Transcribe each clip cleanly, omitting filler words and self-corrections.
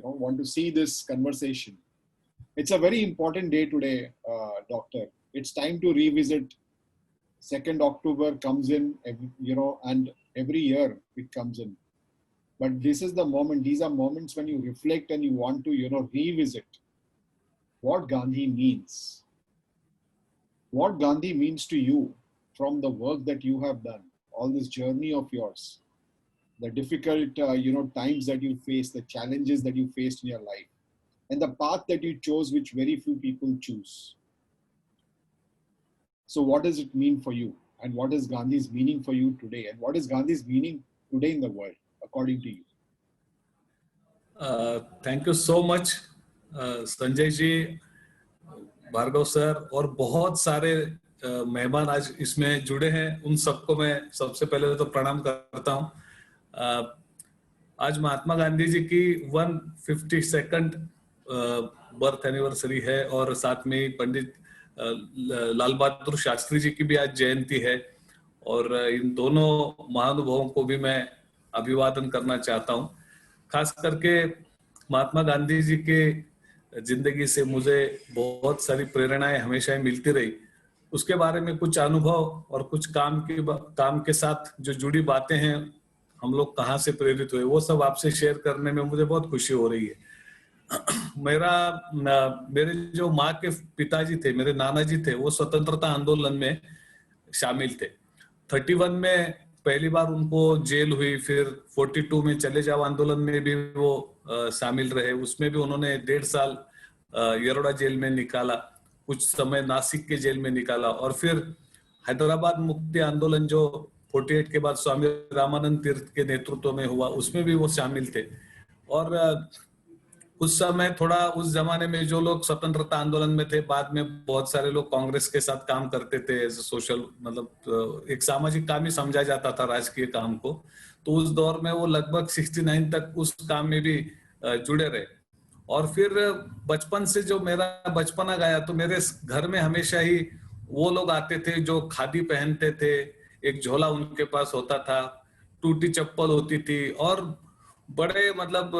want to see this conversation. It's a very important day today, Doctor. It's time to revisit. 2nd October comes in, and every year it comes in. But this is the moment, these are moments when you reflect and you want to, revisit what Gandhi means. What Gandhi means to you from the work that you have done, all this journey of yours, the difficult, times that you face, the challenges that you faced in your life, and the path that you chose, which very few people choose. So what does it mean for you? And what is Gandhi's meaning for you today? And what is Gandhi's meaning today in the world, according to you? Thank you so much, Sanjay ji, Bhargava sir और बहुत सारे मेहमान आज इसमें जुड़े हैं. उन सबको मैं सबसे पहले तो प्रणाम करता हूं. आज महात्मा गांधी जी की 152nd बर्थ एनिवर्सरी है और साथ में पंडित लाल बहादुर शास्त्री जी की भी आज जयंती है. और इन दोनों महानुभावों को भी मैं अभिवादन करना चाहता हूं. खास करके महात्मा गांधी जी के जिंदगी से मुझे बहुत सारी प्रेरणाएं हमेशा ही मिलती रही. उसके बारे में कुछ अनुभव और कुछ काम के साथ जो जुड़ी बातें हैं, हम लोग कहाँ से प्रेरित हुए, वो सब आपसे शेयर करने में मुझे बहुत खुशी हो रही है. मेरे जो माँ के पिताजी थे, मेरे नाना जी थे, वो स्वतंत्रता आंदोलन में शामिल थे. 31 में पहली बार उनको जेल हुई, फिर 42 में चले जाओ आंदोलन में भी वो शामिल रहे. उसमें भी उन्होंने 1.5 साल यरोड़ा जेल में निकाला, कुछ समय नासिक के जेल में निकाला, और फिर हैदराबाद मुक्ति आंदोलन जो 48 के बाद स्वामी रामानंद तीर्थ के नेतृत्व में हुआ, उसमें भी वो शामिल थे. और उस समय थोड़ा उस जमाने में जो लोग स्वतंत्रता आंदोलन में थे, बाद में बहुत सारे लोग कांग्रेस के साथ काम करते थे. सोशल मतलब एक सामाजिक काम ही समझा जाता था राजकीय काम को. तो उस दौर में वो लगभग 69 तक उस काम में भी जुड़े रहे. और फिर बचपन से जो मेरा बचपना गया, तो मेरे घर में हमेशा ही वो लोग आते थे जो खादी पहनते थे, एक झोला उनके पास होता था, टूटी चप्पल होती थी, और बड़े मतलब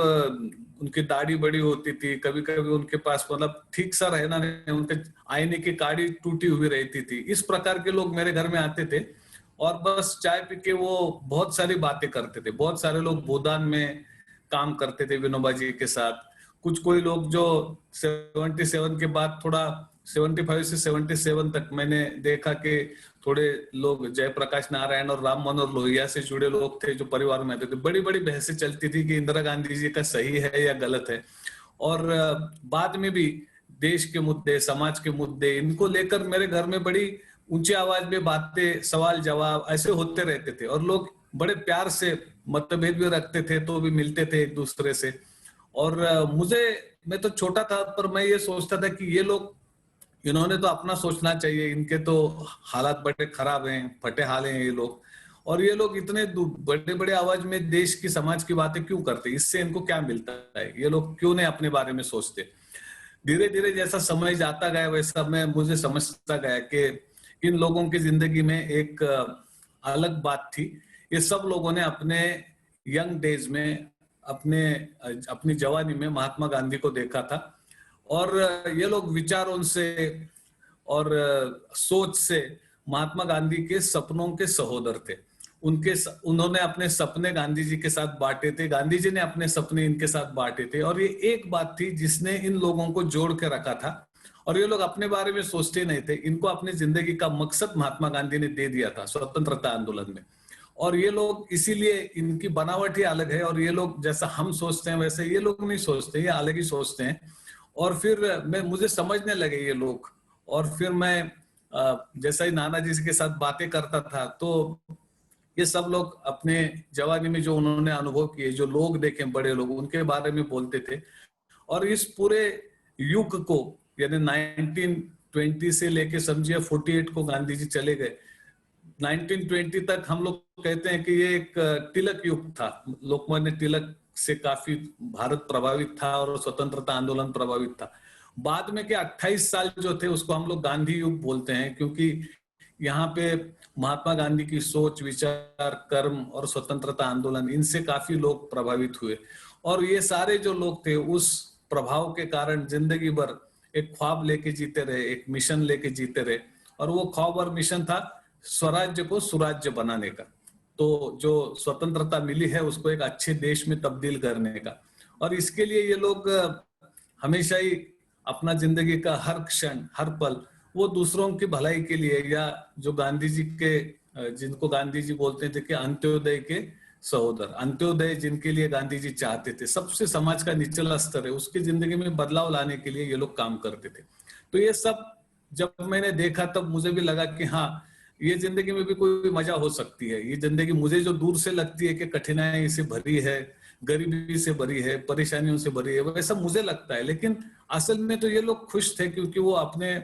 उनकी दाढ़ी बड़ी होती थी. कभी कभी उनके पास मतलब ठीक सा रहना नहीं, उनके आईने की काड़ी टूटी हुई रहती थी. इस प्रकार के लोग मेरे घर में आते थे और बस चाय पी के वो बहुत सारी बातें करते थे. बहुत सारे लोग भूदान में काम करते थे विनोबा जी के साथ. कोई लोग जो 77 के बाद थोड़ा 75 से 77 तक मैंने देखा कि थोड़े लोग जयप्रकाश नारायण और राम मनोहर लोहिया से जुड़े लोग थे जो परिवार में आते थे. बड़ी बड़ी बहसें चलती थी कि इंदिरा गांधी जी का सही है या गलत है. और बाद में भी देश के मुद्दे, समाज के मुद्दे, इनको लेकर मेरे घर में बड़ी ऊंची आवाज में बातें, सवाल जवाब ऐसे होते रहते थे. और लोग बड़े प्यार से मतभेद भी रखते थे तो भी मिलते थे एक दूसरे से. और मैं तो छोटा था, पर मैं ये सोचता था कि ये लोग, इन्होंने तो अपना सोचना चाहिए, इनके तो हालात बड़े खराब हैं, फटे हाल हैं ये लोग, और ये लोग इतने बड़े बड़े आवाज में देश की, समाज की बातें क्यों करते, इससे इनको क्या मिलता है, ये लोग क्यों नहीं अपने बारे में सोचते. धीरे धीरे जैसा समय जाता गया वैसा मुझे समझता गया कि इन लोगों की जिंदगी में एक अलग बात थी. ये सब लोगों ने अपने यंग डेज में, अपनी जवानी में महात्मा गांधी को देखा था. और ये लोग विचारों से और सोच से महात्मा गांधी के सपनों के सहोदर थे. उन्होंने अपने सपने गांधी जी के साथ बांटे थे, गांधी जी ने अपने सपने इनके साथ बांटे थे. और ये एक बात थी जिसने इन लोगों को जोड़ के रखा था. और ये लोग अपने बारे में सोचते नहीं थे, इनको अपनी जिंदगी का मकसद महात्मा गांधी ने दे दिया था स्वतंत्रता आंदोलन में. और ये लोग इसीलिए, इनकी बनावट ही अलग है. और ये लोग जैसा हम सोचते हैं वैसे ये लोग नहीं सोचते, ये अलग ही सोचते हैं. और फिर मुझे समझने लगे ये लोग. और फिर मैं जैसा ही नाना जी के साथ बातें करता था, तो ये सब लोग अपने जवानी में जो उन्होंने अनुभव किए, जो लोग देखे बड़े लोग, उनके बारे में बोलते थे. और इस पूरे युग को, यानी 1920 से लेके समझिए 48 को गांधी जी चले गए, 1920 तक हम लोग कहते हैं कि ये एक तिलक युग था. लोकमान्य तिलक से काफी भारत प्रभावित था और स्वतंत्रता आंदोलन प्रभावित था. बाद में के 28 साल जो थे उसको हम लोग गांधी युग बोलते हैं, क्योंकि यहाँ पे महात्मा गांधी की सोच, विचार, कर्म और स्वतंत्रता आंदोलन, इनसे काफी लोग प्रभावित हुए. और ये सारे जो लोग थे उस प्रभाव के कारण जिंदगी भर एक ख्वाब लेके जीते रहे, एक मिशन लेके जीते रहे, और वो ख्वाब और मिशन था स्वराज्य को सुराज्य बनाने का। तो जो स्वतंत्रता मिली है उसको एक अच्छे देश में तब्दील करने का, और इसके लिए ये लोग हमेशा ही अपना जिंदगी का हर क्षण हर पल वो दूसरों की भलाई के लिए, या जो गांधी जी के, जिनको गांधी जी बोलते थे कि अंत्योदय के सहोदर, अंत्योदय जिनके लिए गांधी जी चाहते थे, सबसे समाज का निचला स्तर है उसकी जिंदगी में बदलाव लाने के लिए ये लोग काम करते थे। तो ये सब जब मैंने देखा तब मुझे भी लगा कि हाँ, ये जिंदगी में भी कोई मजा हो सकती है। ये जिंदगी मुझे जो दूर से लगती है कि कठिनाई से भरी है, गरीबी से भरी है, परेशानियों से भरी है, वैसा मुझे लगता है, लेकिन असल में तो ये लोग खुश थे क्योंकि वो अपने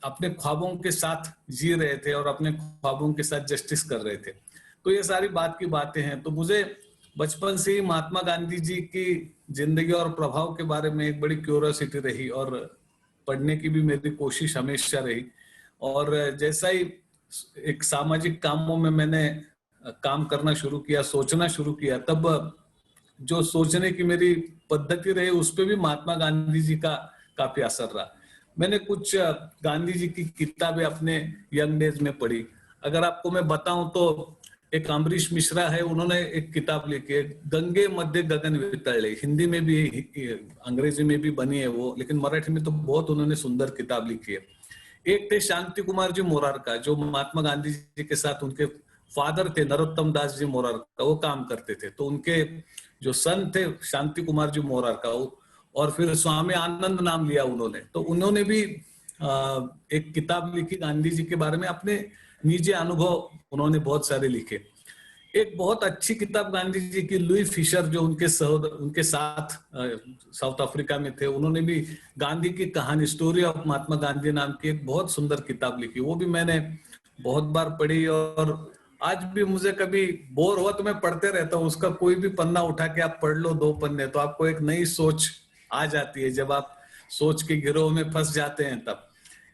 अपने ख्वाबों के साथ जी रहे थे और अपने ख्वाबों के साथ जस्टिस कर रहे थे। तो ये सारी बात की बातें हैं। तो मुझे बचपन से ही महात्मा गांधी जी की जिंदगी और प्रभाव के बारे में एक बड़ी क्यूरियोसिटी रही, और पढ़ने की भी मेरी कोशिश हमेशा रही। और जैसा ही एक सामाजिक कामों में मैंने काम करना शुरू किया, सोचना शुरू किया, तब जो सोचने की मेरी पद्धति रही उस पर भी महात्मा गांधी जी का काफी असर रहा। मैंने कुछ गांधी जी की किताबें अपने यंग डेज में पढ़ी। अगर आपको मैं बताऊं तो एक अमरीश मिश्रा है, उन्होंने एक किताब लिखी है, गंगे मध्य गगन वितरले। हिंदी में भी, अंग्रेजी में भी बनी है वो, लेकिन मराठी में तो बहुत उन्होंने सुंदर किताब लिखी है। एक थे शांति कुमार जी मोरारका, जो महात्मा गांधी जी के साथ उनके फादर थे नरोत्तम दास जी मोरारका, वो काम करते थे। तो उनके जो सन थे शांति कुमार जी मोरारका, और फिर स्वामी आनंद नाम लिया उन्होंने। तो उन्होंने भी एक किताब लिखी गांधी जी के बारे में, अपने निजी अनुभव उन्होंने बहुत सारे लिखे। एक बहुत अच्छी किताब गांधी जी की लुई फिशर, जो उनके साथ साउथ अफ्रीका में थे, उन्होंने भी गांधी की कहानी, स्टोरी ऑफ महात्मा गांधी नाम की एक बहुत सुंदर किताब लिखी। वो भी मैंने बहुत बार पढ़ी, और आज भी मुझे कभी बोर हुआ तो मैं पढ़ते रहता हूँ। उसका कोई भी पन्ना उठा के आप पढ़ लो, 2 पन्ने, तो आपको एक नई सोच आ जाती है। जब आप सोच के गिरोह में फंस जाते हैं तब।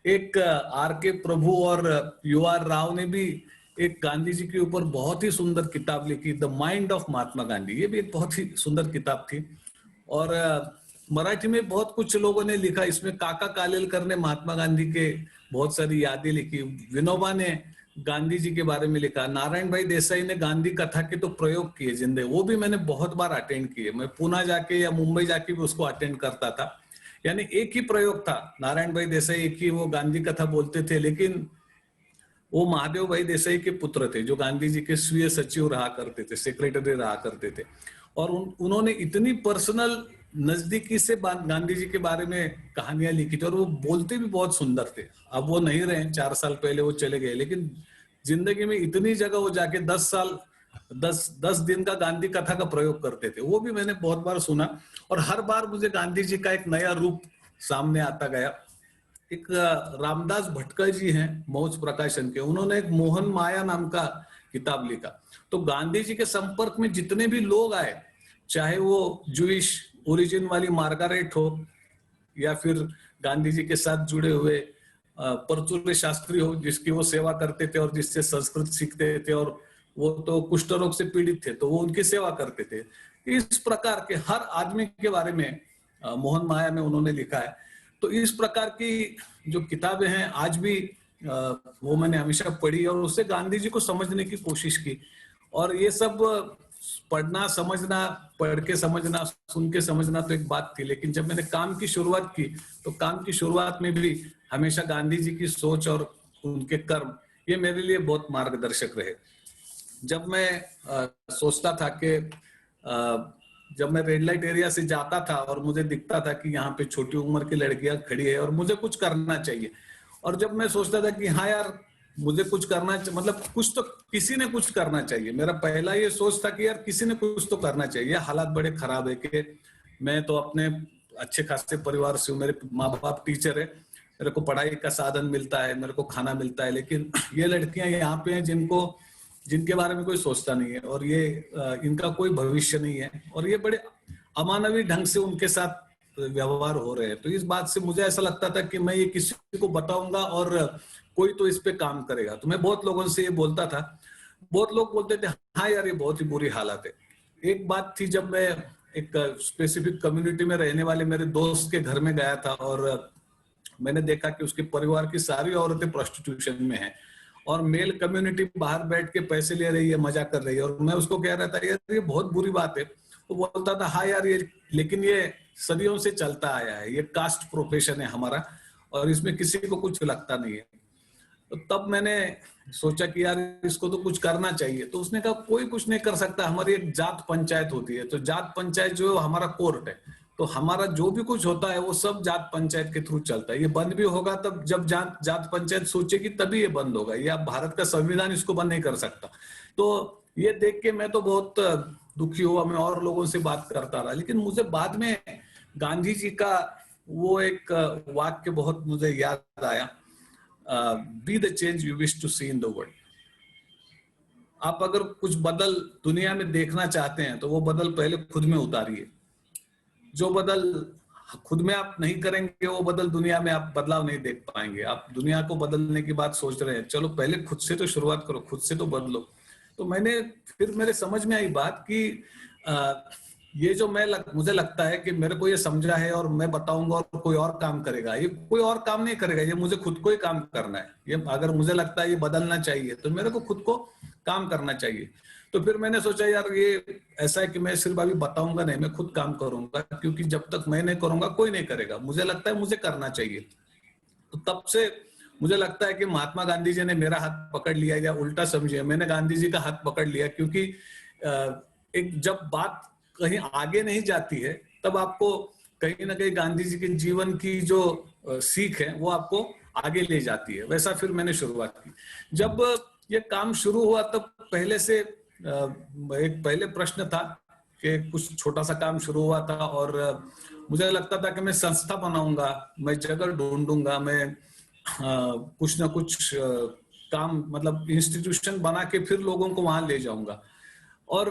एक आर के प्रभु और यू आर राव ने भी एक गांधी जी के ऊपर बहुत ही सुंदर किताब लिखी, the mind of Mahatma Gandhi. ये भी एक बहुत ही सुंदर किताब थी। और मराठी में बहुत कुछ लोगों ने लिखा, इसमें काका कालेलकर ने महात्मा गांधी के बहुत सारी यादें लिखी, विनोबा ने गांधी जी के बारे में लिखा, नारायण भाई देसाई ने गांधी कथा के तो प्रयोग किए जिंदे, वो भी मैंने बहुत बार अटेंड किए। मैं पुणे जाके या मुंबई जाके भी उसको अटेंड करता था। यानी एक ही प्रयोग था, नारायण भाई देसाई एक ही वो गांधी कथा बोलते थे, लेकिन वो महादेव भाई देसाई के पुत्र थे, जो गांधी जी के स्वीय सचिव रहा करते थे, सेक्रेटरी रहा करते थे। और उन्होंने इतनी पर्सनल नजदीकी से गांधी जी के बारे में कहानियां लिखी थी, और वो बोलते भी बहुत सुंदर थे। अब वो नहीं रहे, 4 साल पहले वो चले गए, लेकिन जिंदगी में इतनी जगह वो जाके 10 दिन का गांधी कथा का प्रयोग करते थे। वो भी मैंने बहुत बार सुना, और हर बार मुझे गांधी जी का एक नया रूप सामने आता गया। एक रामदास भटकर जी हैं मौज प्रकाशन के, उन्होंने एक मोहन माया नाम का किताब लिखा। तो गांधी जी के संपर्क में जितने भी लोग आए, चाहे वो जूइश ओरिजिन वाली मार्गारेट हो, या फिर गांधी जी के साथ जुड़े हुए परचूरे शास्त्री हो, जिसकी वो सेवा करते थे और जिससे संस्कृत सीखते थे, और वो तो कुष्ठ रोग से पीड़ित थे तो वो उनकी सेवा करते थे। इस प्रकार के हर आदमी के बारे में मोहन माया में उन्होंने लिखा है। तो इस प्रकार की जो किताबें हैं आज भी वो मैंने हमेशा पढ़ी, और उससे गांधी जी को समझने की कोशिश की। और ये सब पढ़ना समझना, पढ़ के समझना, सुन के समझना तो एक बात थी, लेकिन जब मैंने काम की शुरुआत की तो काम की शुरुआत में भी हमेशा गांधी जी की सोच और उनके कर्म ये मेरे लिए बहुत मार्गदर्शक रहे। जब मैं सोचता था कि जब मैं रेड लाइट एरिया से जाता था और मुझे दिखता था कि यहाँ पे छोटी उम्र की लड़कियां खड़ी है और मुझे कुछ करना चाहिए, और जब मैं सोचता था कि हाँ यार मुझे कुछ करना, मतलब कुछ तो किसी ने कुछ करना चाहिए, मेरा पहला ये सोच था कि यार किसी ने कुछ तो करना चाहिए। हालात बड़े खराब है कि मैं तो अपने अच्छे खासे परिवार से हूँ, मेरे माँ बाप टीचर है, मेरे को पढ़ाई का साधन मिलता है, मेरे को खाना मिलता है, लेकिन ये लड़कियां यहाँ पे हैं जिनके बारे में कोई सोचता नहीं है, और ये इनका कोई भविष्य नहीं है, और ये बड़े अमानवीय ढंग से उनके साथ व्यवहार हो रहे हैं। तो इस बात से मुझे ऐसा लगता था कि मैं ये किसी को बताऊंगा और कोई तो इस पे काम करेगा। तो मैं बहुत लोगों से ये बोलता था, बहुत लोग बोलते थे हाँ यार ये बहुत ही बुरी हालत है। एक बात थी, जब मैं एक स्पेसिफिक कम्युनिटी में रहने वाले मेरे दोस्त के घर में गया था और मैंने देखा कि उसके परिवार की सारी औरतें प्रोस्टिट्यूशन में हैं और मेल कम्युनिटी बाहर बैठ के पैसे ले रही है, मजा कर रही है। और मैं उसको कह रहा था यार ये बहुत बुरी बात है। वो बोलता था हाँ यार ये, लेकिन ये सदियों से चलता आया है, ये कास्ट प्रोफेशन है हमारा और इसमें किसी को कुछ लगता नहीं है। तो तब मैंने सोचा कि यार इसको तो कुछ करना चाहिए। तो उसने कहा कोई कुछ नहीं कर सकता, हमारी एक जात पंचायत होती है। तो जात पंचायत जो हमारा कोर्ट है, तो हमारा जो भी कुछ होता है वो सब जात पंचायत के थ्रू चलता है। ये बंद भी होगा तब जब जात पंचायत सोचेगी तभी ये बंद होगा। ये अब भारत का संविधान इसको बंद नहीं कर सकता। तो ये देख के मैं तो बहुत दुखी हुआ। मैं और लोगों से बात करता रहा, लेकिन मुझे बाद में गांधी जी का वो एक वाक्य बहुत मुझे याद आया, be the change you wish to see in the world. आप अगर कुछ बदल दुनिया में देखना चाहते हैं तो वो बदल पहले खुद में उतारिए। जो बदल खुद में आप नहीं करेंगे वो बदल दुनिया में आप बदलाव नहीं देख पाएंगे। आप दुनिया को बदलने की बात सोच रहे हैं, चलो पहले खुद से तो शुरुआत करो, खुद से तो बदलो। तो मैंने फिर मेरे समझ में आई बात कि ये जो मुझे लगता है कि मेरे को ये समझा है और मैं बताऊंगा और कोई और काम करेगा, ये कोई और काम नहीं करेगा, ये मुझे खुद को ही काम करना है। ये अगर मुझे लगता है ये बदलना चाहिए तो मेरे को खुद को काम करना चाहिए। तो फिर मैंने सोचा यार ये ऐसा है कि मैं सिर्फ अभी बताऊंगा नहीं, मैं खुद काम करूंगा, क्योंकि जब तक मैं नहीं करूंगा कोई नहीं करेगा। मुझे लगता है मुझे करना चाहिए। तो तब से मुझे लगता है कि महात्मा गांधी जी ने मेरा हाथ पकड़ लिया, या उल्टा समझिए मैंने गांधी जी का हाथ पकड़ लिया। क्योंकि एक जब बात कहीं आगे नहीं जाती है तब आपको कहीं ना कहीं गांधी जी के जीवन की जो सीख है वो आपको आगे ले जाती है। वैसा फिर मैंने शुरुआत की। जब ये काम शुरू हुआ तब पहले से एक पहले प्रश्न था कि कुछ छोटा सा काम शुरू हुआ था और मुझे लगता था कि मैं संस्था बनाऊंगा, मैं जगह ढूंढूंगा, मैं कुछ ना कुछ काम मतलब इंस्टीट्यूशन बना के फिर लोगों को वहां ले जाऊंगा। और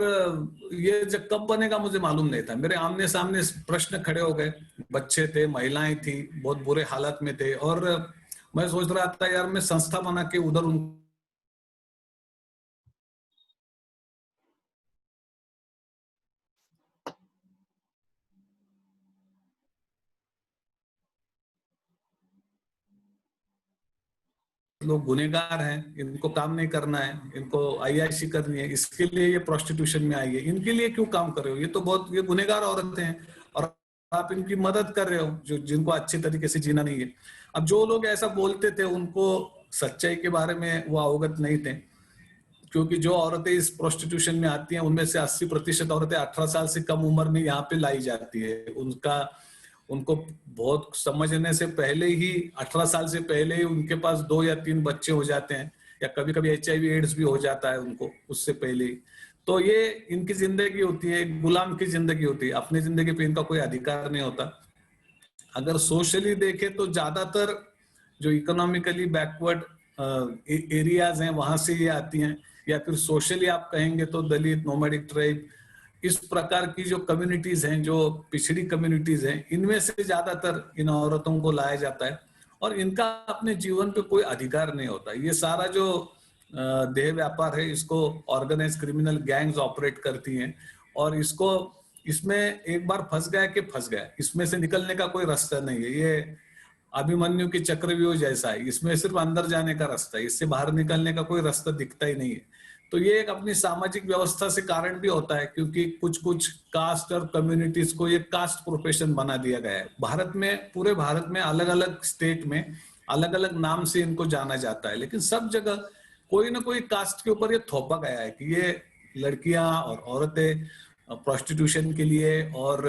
ये जब कब बनेगा मुझे मालूम नहीं था। मेरे आमने सामने प्रश्न खड़े हो गए, बच्चे थे, महिलाएं थी, बहुत बुरे हालत में थे और मैं सोच रहा था यार मैं संस्था बना के उधर उन लोग गुनेगार हैं, इनको काम नहीं करना है, इनको आईआईसी करनी है, इसके लिए ये प्रोस्टिट्यूशन में आई है, इनके लिए क्यों काम कर रहे हो? ये तो बहुत ये गुनेगार औरतें हैं और आप इनकी मदद कर रहे हो जो जिनको अच्छे तरीके से जीना नहीं है। अब जो लोग ऐसा बोलते थे उनको सच्चाई के बारे में वो अवगत नहीं थे, क्योंकि जो औरतें इस प्रोस्टिट्यूशन में आती हैं उनमें से 80% औरतें 18 साल से कम उम्र में यहाँ पे लाई जाती है। उनको बहुत समझने से पहले ही 18 साल से पहले ही उनके पास 2 या 3 बच्चे हो जाते हैं, या कभी कभी HIV एड्स भी हो जाता है उनको उससे पहले ही। तो ये इनकी जिंदगी होती है, गुलाम की जिंदगी होती है, अपनी जिंदगी पे इनका कोई अधिकार नहीं होता। अगर सोशली देखें तो ज्यादातर जो इकोनॉमिकली बैकवर्ड एरियाज हैं वहां से ये आती हैं, या फिर सोशली आप कहेंगे तो दलित, नोमैडिक ट्राइब, इस प्रकार की जो कम्युनिटीज हैं, जो पिछड़ी कम्युनिटीज हैं, इनमें से ज्यादातर इन औरतों को लाया जाता है और इनका अपने जीवन पे कोई अधिकार नहीं होता। ये सारा जो देह व्यापार है इसको ऑर्गेनाइज क्रिमिनल गैंग्स ऑपरेट करती हैं और इसमें एक बार फंस गया कि फंस गया, इसमें से निकलने का कोई रास्ता नहीं है। ये अभिमन्यु की चक्रव्यूह जैसा है, इसमें सिर्फ अंदर जाने का रास्ता है, इससे बाहर निकलने का कोई रास्ता दिखता ही नहीं है। तो ये एक अपनी सामाजिक व्यवस्था से कारण भी होता है, क्योंकि कुछ कास्ट और कम्युनिटीज को ये कास्ट प्रोफेशन बना दिया गया है। भारत में, पूरे भारत में अलग अलग स्टेट में अलग अलग नाम से इनको जाना जाता है, लेकिन सब जगह कोई ना कोई कास्ट के ऊपर ये थोपा गया है कि ये लड़कियां और औरतें प्रोस्टिट्यूशन के लिए और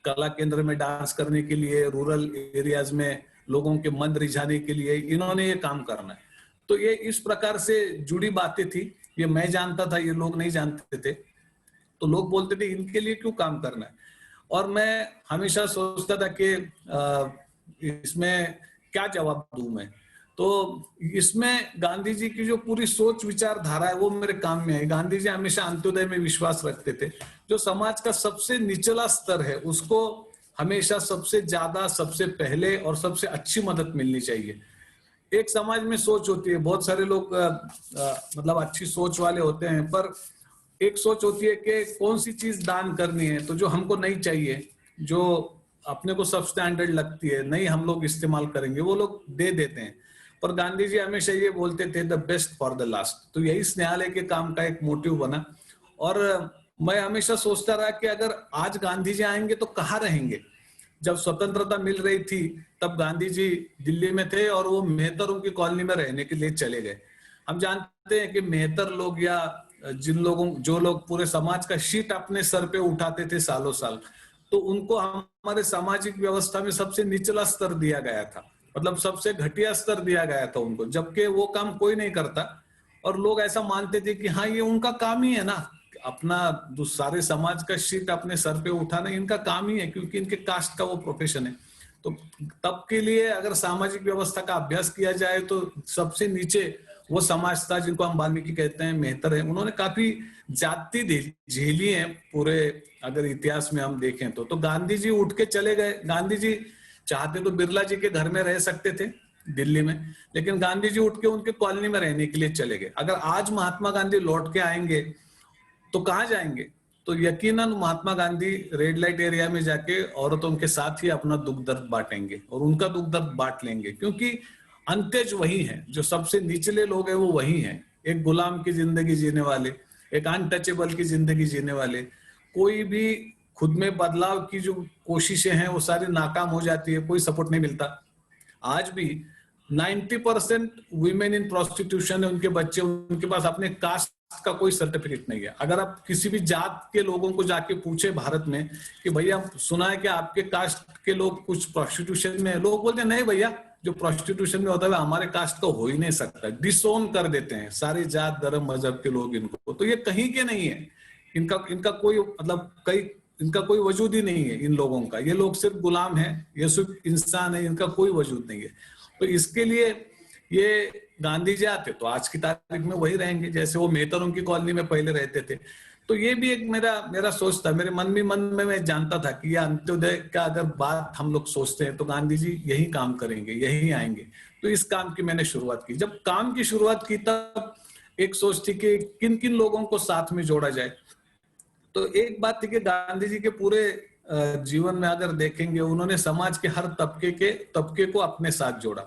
कला केंद्र में डांस करने के लिए, रूरल एरियाज में लोगों के मन रिझाने के लिए इन्होंने ये काम करना है। तो ये इस प्रकार से जुड़ी बातें थी, ये मैं जानता था, ये लोग नहीं जानते थे। तो लोग बोलते थे इनके लिए क्यों काम करना है, और मैं हमेशा सोचता था कि इसमें क्या जवाब दूं मैं। तो इसमें गांधी जी की जो पूरी सोच विचारधारा है वो मेरे काम में है। गांधी जी हमेशा अंत्योदय में विश्वास रखते थे। जो समाज का सबसे निचला स्तर है उसको हमेशा सबसे ज्यादा, सबसे पहले और सबसे अच्छी मदद मिलनी चाहिए। एक समाज में सोच होती है, बहुत सारे लोग मतलब अच्छी सोच वाले होते हैं, पर एक सोच होती है कि कौन सी चीज दान करनी है, तो जो हमको नहीं चाहिए, जो अपने को सब स्टैंडर्ड लगती है, नहीं हम लोग इस्तेमाल करेंगे, वो लोग दे देते हैं। पर गांधी जी हमेशा ये बोलते थे, the best for the last. तो यही स्नेहालय के काम का एक मोटिव बना। और मैं हमेशा सोचता रहा कि अगर आज गांधी जी आएंगे तो कहाँ रहेंगे। जब स्वतंत्रता मिल रही थी तब गांधी जी दिल्ली में थे और वो मेहतरों की कॉलोनी में रहने के लिए चले गए। हम जानते हैं कि मेहतर लोग या जो लोग पूरे समाज का शीट अपने सर पे उठाते थे सालों साल, तो उनको हमारे सामाजिक व्यवस्था में सबसे निचला स्तर दिया गया था, मतलब सबसे घटिया स्तर दिया गया था उनको, जबकि वो काम कोई नहीं करता। और लोग ऐसा मानते थे कि हाँ ये उनका काम ही है ना, अपना सारे समाज का शीट अपने सर पे उठाना इनका काम ही है, क्योंकि इनके कास्ट का वो प्रोफेशन है। तो तब के लिए अगर सामाजिक व्यवस्था का अभ्यास किया जाए तो सबसे नीचे वो समाज था जिनको हम वाल्मीकि कहते हैं, मेहतर है। उन्होंने काफी जाति झेली है पूरे, अगर इतिहास में हम देखें तो गांधी जी उठ के चले गए। गांधी जी चाहते तो बिरला जी के घर में रह सकते थे दिल्ली में, लेकिन गांधी जी उठ के उनके कॉलोनी में रहने के लिए चले गए। अगर आज महात्मा गांधी लौट के आएंगे तो कहाँ जाएंगे? तो यकीनन Mahatma Gandhi red light area में जाके औरतों के साथ ही अपना दुख दर्द बांटेंगे और उनका दुख दर्द बांट लेंगे, क्योंकि अंत्यज वही है, जो सबसे निचले लोग हैं वो वही हैं। एक गुलाम की जिंदगी जीने वाले, एक अनटचेबल की जिंदगी जीने वाले, कोई भी खुद में बदलाव की जो कोशिशें हैं वो सारी नाकाम हो जाती है, कोई सपोर्ट नहीं मिलता। आज भी 90% वीमेन इन प्रोस्टिट्यूशन है, उनके बच्चे, उनके पास अपने कास्ट का कोई सर्टिफिकेट नहीं है। अगर आप किसी भी जात के लोगों को जाके पूछे भारत में कि भैया सुना है कि आपके कास्ट के लोग कुछ प्रोस्टिट्यूशन में, लोग बोलते हैं नहीं भैया, जो प्रोस्टिट्यूशन में होता है हमारे कास्ट का हो ही नहीं सकता, डिसोन कर देते हैं सारी जात धर्म मजहब के लोग इनको। तो ये कहीं के नहीं है, इनका कोई मतलब इनका कोई वजूद ही नहीं है इन लोगों का। ये लोग सिर्फ गुलाम है, ये सिर्फ इंसान है, इनका कोई वजूद नहीं है। तो इसके लिए ये गांधी जी आते तो आज की तारीख में वही रहेंगे जैसे वो मेहतरों की कॉलोनी में पहले रहते थे। तो ये भी एक मेरा सोच था, मेरे मन में मैं जानता था कि ये अंत्योदय का अगर बात हम लोग सोचते हैं तो गांधी जी यही काम करेंगे, यही आएंगे। तो इस काम की मैंने शुरुआत की। जब काम की शुरुआत की तब एक सोच थी कि किन किन लोगों को साथ में जोड़ा जाए। तो एक बात थी कि गांधी जी के पूरे जीवन में अगर देखेंगे उन्होंने समाज के हर तबके को अपने साथ जोड़ा।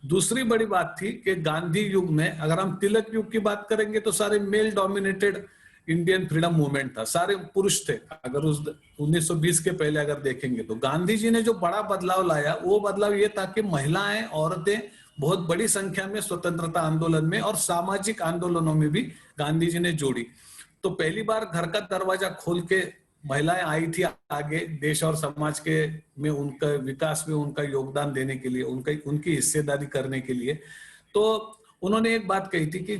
दूसरी बड़ी बात थी कि गांधी युग में, अगर हम तिलक युग की बात करेंगे तो सारे male dominated Indian freedom movement था, सारे पुरुष थे। अगर उस 1920 के पहले अगर देखेंगे तो गांधी जी ने जो बड़ा बदलाव लाया वो बदलाव ये था कि महिलाएं, औरतें बहुत बड़ी संख्या में स्वतंत्रता आंदोलन में और सामाजिक आंदोलनों में भी गांधी जी ने जोड़ी। तो पहली बार घर का दरवाजा खोल के महिलाएं आई थी आगे देश और समाज के में उनका विकास में उनका योगदान देने के लिए, उनकी हिस्सेदारी करने के लिए। तो उन्होंने एक बात कही थी कि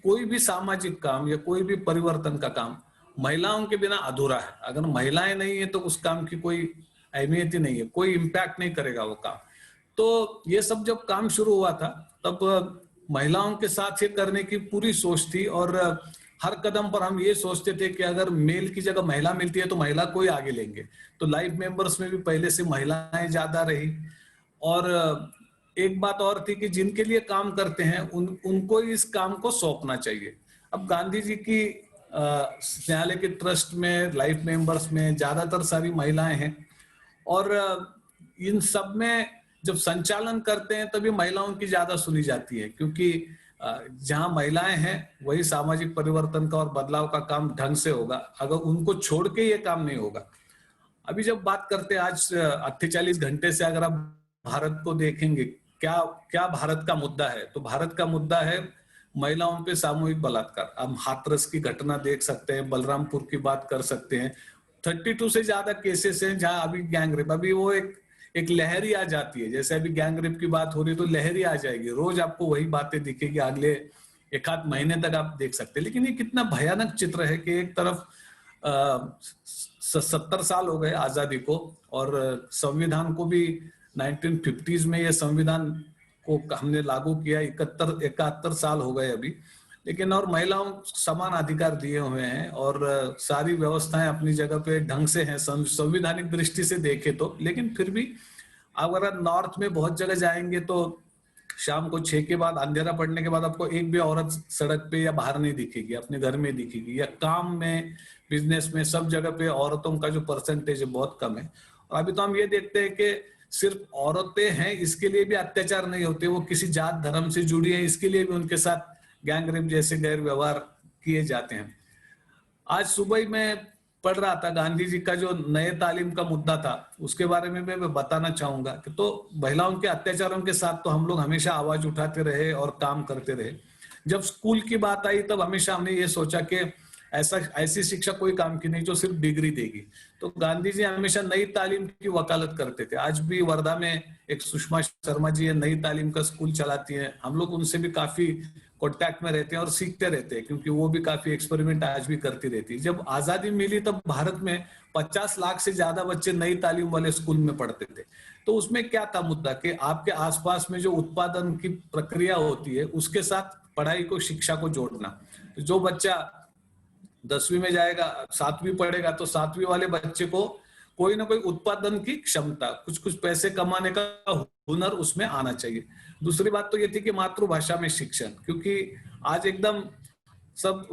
कोई भी सामाजिक काम या कोई भी परिवर्तन का काम महिलाओं के बिना अधूरा है। अगर महिलाएं नहीं है तो उस काम की कोई अहमियत ही नहीं है, कोई इम्पैक्ट नहीं करेगा वो काम। तो ये सब जब काम शुरू हुआ था तब महिलाओं के साथ ये करने की पूरी सोच थी। और हर कदम पर हम ये सोचते थे कि अगर मेल की जगह महिला मिलती है तो महिला को ही आगे लेंगे। तो लाइफ मेंबर्स में भी पहले से महिलाएं ज्यादा रही। और एक बात और थी कि जिनके लिए काम करते हैं उनको इस काम को सौंपना चाहिए। अब गांधी जी की न्यायालय के ट्रस्ट में, लाइफ मेंबर्स में ज्यादातर सारी महिलाएं हैं और इन सब में जब संचालन करते हैं तभी महिलाओं की ज्यादा सुनी जाती है, क्योंकि जहां महिलाएं हैं वही सामाजिक परिवर्तन का और बदलाव का काम ढंग से होगा, अगर उनको छोड़ के ये काम नहीं होगा। अभी जब बात करते हैं आज 48 घंटे से अगर आप भारत को देखेंगे, क्या क्या भारत का मुद्दा है, तो भारत का मुद्दा है महिलाओं पे सामूहिक बलात्कार। हम हाथरस की घटना देख सकते हैं, बलरामपुर की बात कर सकते हैं। 32 से ज्यादा केसेस हैं जहां अभी गैंगरेप, अभी वो एक लहरी आ जाती है। जैसे अभी गैंगरेप की बात हो रही है तो लहरी आ जाएगी, रोज आपको वही बातें दिखेगी, अगले एक आध महीने तक आप देख सकते हैं। लेकिन ये कितना भयानक चित्र है कि एक तरफ 70 साल हो गए आजादी को और संविधान को भी 1950s में ये संविधान को हमने लागू किया, 71 साल हो गए अभी, लेकिन और महिलाओं समान अधिकार दिए हुए हैं और सारी व्यवस्थाएं अपनी जगह पे ढंग से हैं संवैधानिक दृष्टि से देखे तो। लेकिन फिर भी अगर नॉर्थ में बहुत जगह जाएंगे तो शाम को 6 के बाद, अंधेरा पड़ने के बाद आपको एक भी औरत सड़क पे या बाहर नहीं दिखेगी, अपने घर में दिखेगी, या काम में, बिजनेस में, सब जगह पे औरतों का जो परसेंटेज है बहुत कम है। और अभी तो हम ये देखते हैं कि सिर्फ औरतें हैं इसके लिए भी अत्याचार नहीं होते, वो किसी जात धर्म से जुड़ी है इसके लिए भी उनके साथ गैंग रेप जैसे गैर व्यवहार किए जाते हैं। आज सुबह ही मैं पढ़ रहा था गांधी जी का जो नए तालीम का मुद्दा था, उसके बारे में मैं बताना चाहूंगा कि तो महिलाओं के अत्याचारों के साथ तो हम लोग हमेशा आवाज उठाते रहे और काम करते रहे। जब स्कूल की बात आई तब हमेशा हमने ये सोचा कि ऐसी शिक्षा कोई काम की नहीं जो सिर्फ डिग्री देगी। तो गांधी जी हमेशा नई तालीम की वकालत करते थे। आज भी वर्धा में एक सुषमा शर्मा जी है, नई तालीम का स्कूल चलाती है, हम लोग उनसे भी काफी कॉन्टैक्ट में रहते हैं और सीखते रहते हैं, क्योंकि वो भी काफी एक्सपेरिमेंट आज भी करती रहती है। जब आजादी मिली तब भारत में 50 लाख से ज्यादा बच्चे नई तालीम वाले स्कूल में पढ़ते थे। तो उसमें क्या था मुद्दा कि आपके आसपास में जो उत्पादन की प्रक्रिया होती है उसके साथ पढ़ाई को, शिक्षा को जोड़ना। तो जो बच्चा 10वीं में जाएगा, 7वीं पढ़ेगा, तो 7वीं वाले बच्चे को कोई ना कोई उत्पादन की क्षमता, कुछ कुछ पैसे कमाने का हुनर उसमें आना चाहिए। दूसरी बात तो ये थी कि मातृभाषा में शिक्षण, क्योंकि आज एकदम सब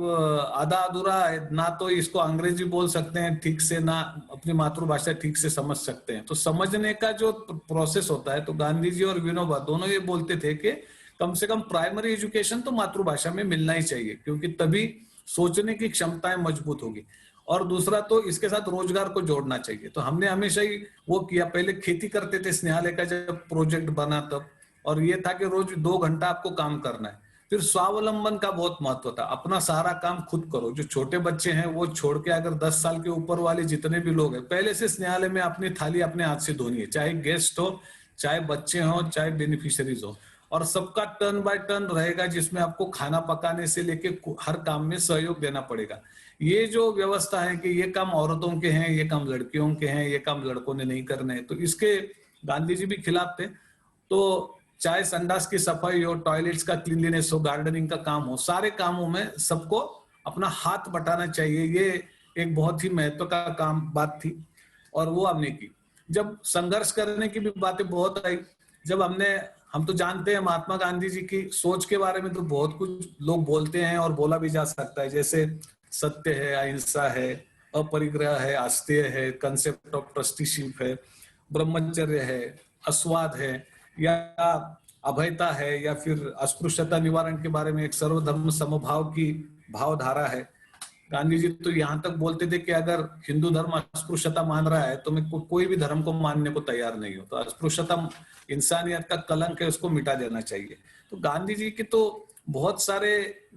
आधा अधूरा है, ना तो इसको अंग्रेजी बोल सकते हैं ठीक से, ना अपनी मातृभाषा ठीक से समझ सकते हैं। तो समझने का जो प्रोसेस होता है, तो गांधी जी और विनोबा दोनों ये बोलते थे कि कम से कम प्राइमरी एजुकेशन तो मातृभाषा में मिलना ही चाहिए, क्योंकि तभी सोचने की क्षमताएं मजबूत होगी। और दूसरा तो इसके साथ रोजगार को जोड़ना चाहिए। तो हमने हमेशा ही वो किया, पहले खेती करते थे स्नेहालय का जब प्रोजेक्ट बना तब, और ये था कि रोज 2 घंटा आपको काम करना है। फिर स्वावलंबन का बहुत महत्व था, अपना सारा काम खुद करो। जो छोटे बच्चे हैं वो छोड़ के अगर 10 साल के ऊपर वाले जितने भी लोग हैं, पहले से स्नेहालय में अपनी थाली अपने हाथ से धोनी है, चाहे गेस्ट हो, चाहे बच्चे हो, चाहे बेनिफिशियरीज हो। और सबका टर्न बाय टर्न रहेगा, जिसमें आपको खाना पकाने से लेके हर काम में सहयोग देना पड़ेगा। ये जो व्यवस्था है कि ये काम औरतों के हैं, ये काम लड़कियों के हैं, ये काम लड़कों ने नहीं करने हैं, तो इसके गांधी जी भी खिलाफ थे। तो चाहे संडास की सफाई हो, टॉयलेट्स का क्लीनलीनेस हो, गार्डनिंग का काम हो, सारे कामों में सबको अपना हाथ बटाना चाहिए। ये एक बहुत ही महत्व का बात थी, और वो हमने की। जब संघर्ष करने की भी बातें बहुत आई, जब हम तो जानते हैं महात्मा गांधी जी की सोच के बारे में तो बहुत कुछ लोग बोलते हैं और बोला भी जा सकता है, जैसे सत्य है, अहिंसा है, अपरिग्रह है, आस्तेय है, कंसेप्ट ऑफ ट्रस्टीशिप है, ब्रह्मचर्य है, अस्वाद है, या अभयता है, या फिर अस्पृश्यता निवारण के बारे में एक सर्वधर्म समभाव की भावधारा है। गांधी जी तो यहाँ तक बोलते थे कि अगर हिंदू धर्म अस्पृश्यता मान रहा है तो मैं कोई भी धर्म को मानने को तैयार नहीं हूं। तो अस्पृश्यता इंसानियत का कलंक है, उसको मिटा देना चाहिए। तो गांधी जी के तो बहुत सारे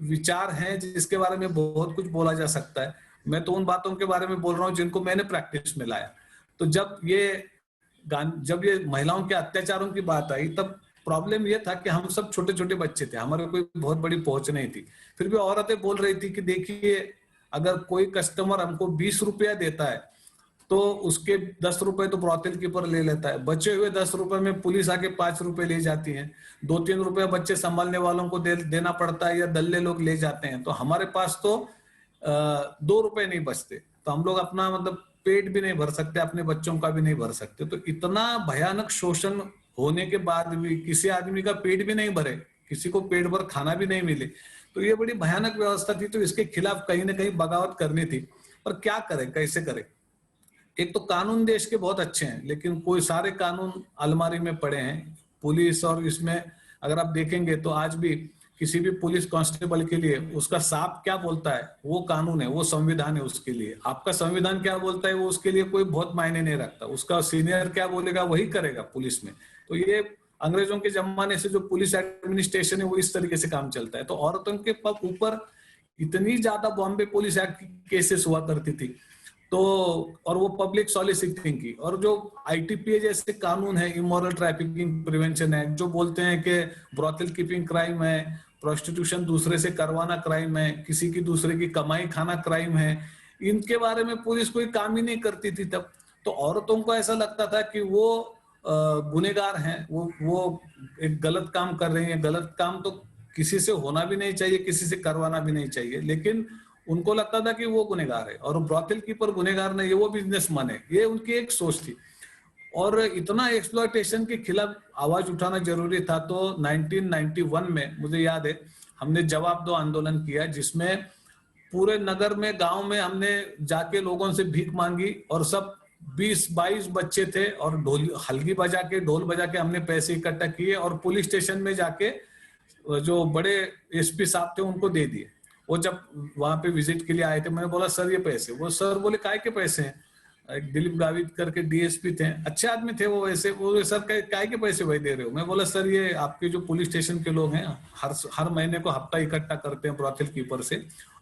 विचार हैं जिसके बारे में बहुत कुछ बोला जा सकता है। मैं तो उन बातों के बारे में बोल रहा हूँ जिनको मैंने प्रैक्टिस में लाया। तो जब ये महिलाओं के अत्याचारों की बात आई, तब प्रॉब्लम ये था कि हम सब छोटे छोटे बच्चे थे, हमारे कोई बहुत बड़ी पहुंच नहीं थी। फिर भी औरतें बोल रही थी कि देखिए, अगर कोई कस्टमर हमको 20 रुपया देता है तो उसके 10 रुपए तो ब्रॉथल कीपर ले लेता है, बचे हुए 10 रुपए में पुलिस आके 5 रुपए ले जाती है, 2-3 रुपए बच्चे संभालने वालों को देना पड़ता है, या दल्ले लोग ले जाते हैं। तो हमारे पास तो 2 रुपए नहीं बचते, तो हम लोग अपना मतलब पेट भी नहीं भर सकते, अपने बच्चों का भी नहीं भर सकते। तो इतना भयानक शोषण होने के बाद भी किसी आदमी का पेट भी नहीं भरे, किसी को पेट भर खाना भी नहीं मिले, तो ये बड़ी भयानक व्यवस्था थी। तो इसके खिलाफ कहीं ना कहीं बगावत करनी थी। पर क्या करें, कैसे करें? एक तो कानून देश के बहुत अच्छे हैं, लेकिन कोई सारे कानून अलमारी में पड़े हैं। पुलिस, और इसमें अगर आप देखेंगे तो आज भी किसी भी पुलिस कांस्टेबल के लिए उसका साहब क्या बोलता है वो कानून है, वो संविधान है उसके लिए। आपका संविधान क्या बोलता है वो उसके लिए कोई बहुत मायने नहीं रखता, उसका सीनियर क्या बोलेगा वही करेगा पुलिस में। तो ये अंग्रेजों के जमाने से जो पुलिस एडमिनिस्ट्रेशन है वो इस तरीके से काम चलता है। तो औरतों के ऊपर इतनी ज्यादा बॉम्बे पुलिस एक्ट की केसेस हुआ करती थी, तो और वो पब्लिक सॉलिसिटिंग की, और जो आईटीपीए जैसे कानून है, इमोरल ट्रैफिकिंग प्रिवेंशन एक्ट, जो बोलते हैं कि ब्रॉथल कीपिंग क्राइम है, प्रोस्टिट्यूशन दूसरे से करवाना क्राइम है, किसी की दूसरे की कमाई खाना क्राइम है, इनके बारे में पुलिस कोई काम ही नहीं करती थी तब। तो औरतों को ऐसा लगता था कि वो गुनहगार हैं, वो एक गलत काम कर रही हैं। गलत काम तो किसी से होना भी नहीं चाहिए, किसी से करवाना भी नहीं चाहिए, लेकिन उनको लगता था कि वो गुनहगार है, और ब्रॉथल कीपर गुनहगार नहीं है, वो बिजनेसमैन है। ये उनकी एक सोच थी। और इतना एक्सप्लॉयटेशन के खिलाफ आवाज उठाना जरूरी था। तो 1991 में मुझे याद है हमने जवाब दो आंदोलन किया, जिसमें पूरे नगर में, गांव में हमने जाके लोगों से भीख मांगी और सब 20-22 बच्चे थे और ढोल हलगी बजा के, ढोल बजा के हमने पैसे इकट्ठा किए और पुलिस स्टेशन में जाके जो बड़े एसपी साहब थे उनको दे दिए। वो जब वहां पे विजिट के लिए आए थे, मैंने बोला सर ये पैसे, वो सर बोले काय के पैसे हैं? एक दिलीप गावित करके डीएसपी थे, अच्छे आदमी थे वो, वैसे वो सर काय के पैसे भाई दे रहे हो? मैं बोला सर ये आपके जो पुलिस स्टेशन के लोग हैं हर महीने को हफ्ता इकट्ठा करते हैं ब्रॉथल कीपर से,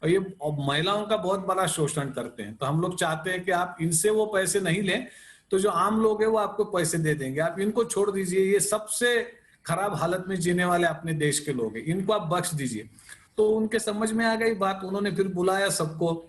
और ये महिलाओं का बहुत बड़ा शोषण करते हैं, तो हम लोग चाहते हैं कि आप इनसे वो पैसे नहीं लें, तो जो आम लोग हैं वो आपको पैसे दे देंगे, आप इनको छोड़ दीजिए, ये सबसे खराब हालत में जीने वाले अपने देश के लोग हैं, इनको आप बख्श दीजिए। तो उनके समझ में आ गई बात, उन्होंने फिर बुलाया सबको,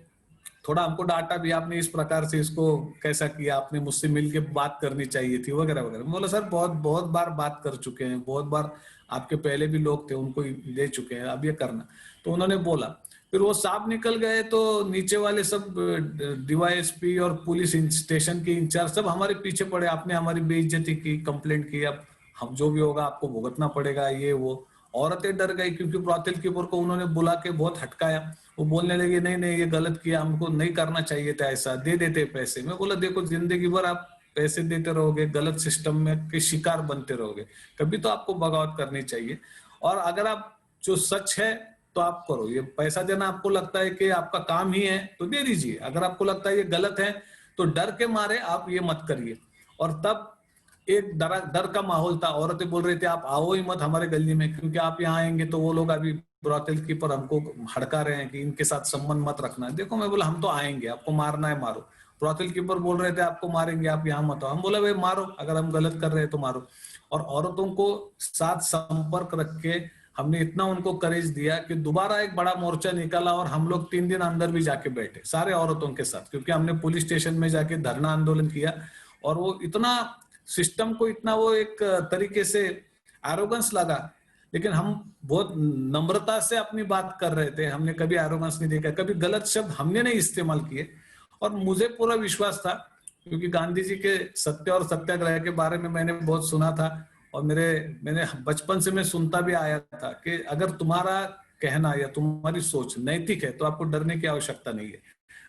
थोड़ा हमको डांटा भी, आपने इस प्रकार से इसको कैसा किया, आपने मुझसे मिलके बात करनी चाहिए थी वगैरह वगैरह। बोला सर बहुत बार बात कर चुके हैं, बहुत बार आपके पहले भी लोग थे उनको दे चुके हैं, अब ये करना। तो उन्होंने बोला, फिर वो साहब निकल गए तो नीचे वाले सब डीवाईएसपी और पुलिस स्टेशन के इंचार्ज सब हमारे पीछे पड़े, आपने हमारी बेइज्जती की, कंप्लेंट की, अब हम जो भी होगा आपको भुगतना पड़ेगा, ये वो। औरतें डर गई क्योंकि ब्रॉथल कीपर को उन्होंने बुला के बहुत हटकाया, वो बोलने लगे नहीं नहीं ये गलत किया, हमको नहीं करना चाहिए था ऐसा, दे देते पैसे। मैं बोला देखो जिंदगी भर आप पैसे देते रहोगे, गलत सिस्टम में के शिकार बनते रहोगे, कभी तो आपको बगावत करनी चाहिए, और अगर आप जो सच है तो आप करो, ये पैसा देना आपको लगता है कि आपका काम ही है तो दे दीजिए, अगर आपको लगता है ये गलत है तो डर के मारे आप ये मत करिए। और तब एक डर का माहौल था, औरतें बोल रही थी आप आओ ही मत हमारे गली में, क्योंकि आप यहाँ आएंगे तो वो लोग अभी ब्रॉथल कीपर हमको हड़का रहे हैं कि इनके साथ संबंध मत रखना। देखो मैं बोला हम तो आएंगे, आपको मारना है मारो। ब्रॉथल कीपर बोल रहे थे आपको मारेंगे, आप यहाँ मत आओ। हम बोला भाई मारो, अगर हम गलत कर रहे हैं तो मारो। और औरतों को साथ संपर्क रख के हमने इतना उनको करेज दिया कि दोबारा एक बड़ा मोर्चा निकाला और हम लोग 3 दिन अंदर भी जाके बैठे सारे औरतों के साथ, क्योंकि हमने पुलिस स्टेशन में जाके धरना आंदोलन किया। और वो इतना सिस्टम को इतना वो एक तरीके से एरोगेंस लगा, लेकिन हम बहुत नम्रता से अपनी बात कर रहे थे, हमने कभी एरोगेंस नहीं देखा, कभी गलत शब्द हमने नहीं इस्तेमाल किए। और मुझे पूरा विश्वास था क्योंकि गांधी जी के सत्य और सत्याग्रह के बारे में मैंने बहुत सुना था, और मैंने बचपन से मैं सुनता भी आया था कि अगर तुम्हारा कहना या तुम्हारी सोच नैतिक है तो आपको डरने की आवश्यकता नहीं है।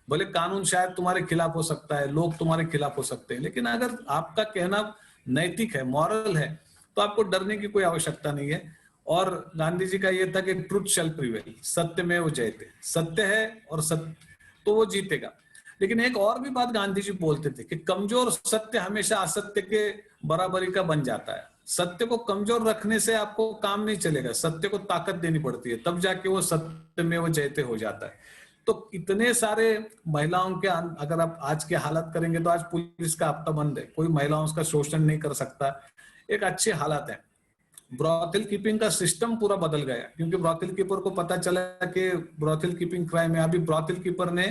भले कानून शायद तुम्हारे खिलाफ हो सकता है, लोग तुम्हारे खिलाफ हो सकते हैं, लेकिन अगर आपका कहना नैतिक है, मॉरल है, तो आपको डरने की कोई आवश्यकता नहीं है। और गांधी जी का ये था कि ट्रुथ शैल प्रिवेल, सत्य में वो जयते, सत्य है और सत्य तो वो जीतेगा। लेकिन एक और भी बात गांधी जी बोलते थे कि कमजोर सत्य हमेशा असत्य के बराबरी का बन जाता है। सत्य को कमजोर रखने से आपको काम नहीं चलेगा, सत्य को ताकत देनी पड़ती है, तब जाके वो सत्य में वो जयते हो जाता है। तो इतने सारे महिलाओं के, अगर आप आज की हालत करेंगे तो आज पुलिस का हफ्ता बंद है, कोई महिलाओं का शोषण नहीं कर सकता, एक अच्छी हालत है। ब्रॉथल कीपिंग का सिस्टम पूरा बदल गया क्योंकि ब्रॉथल कीपर को पता चला कि ब्रॉथल कीपिंग क्राइम है। अभी ब्रॉथल कीपर ने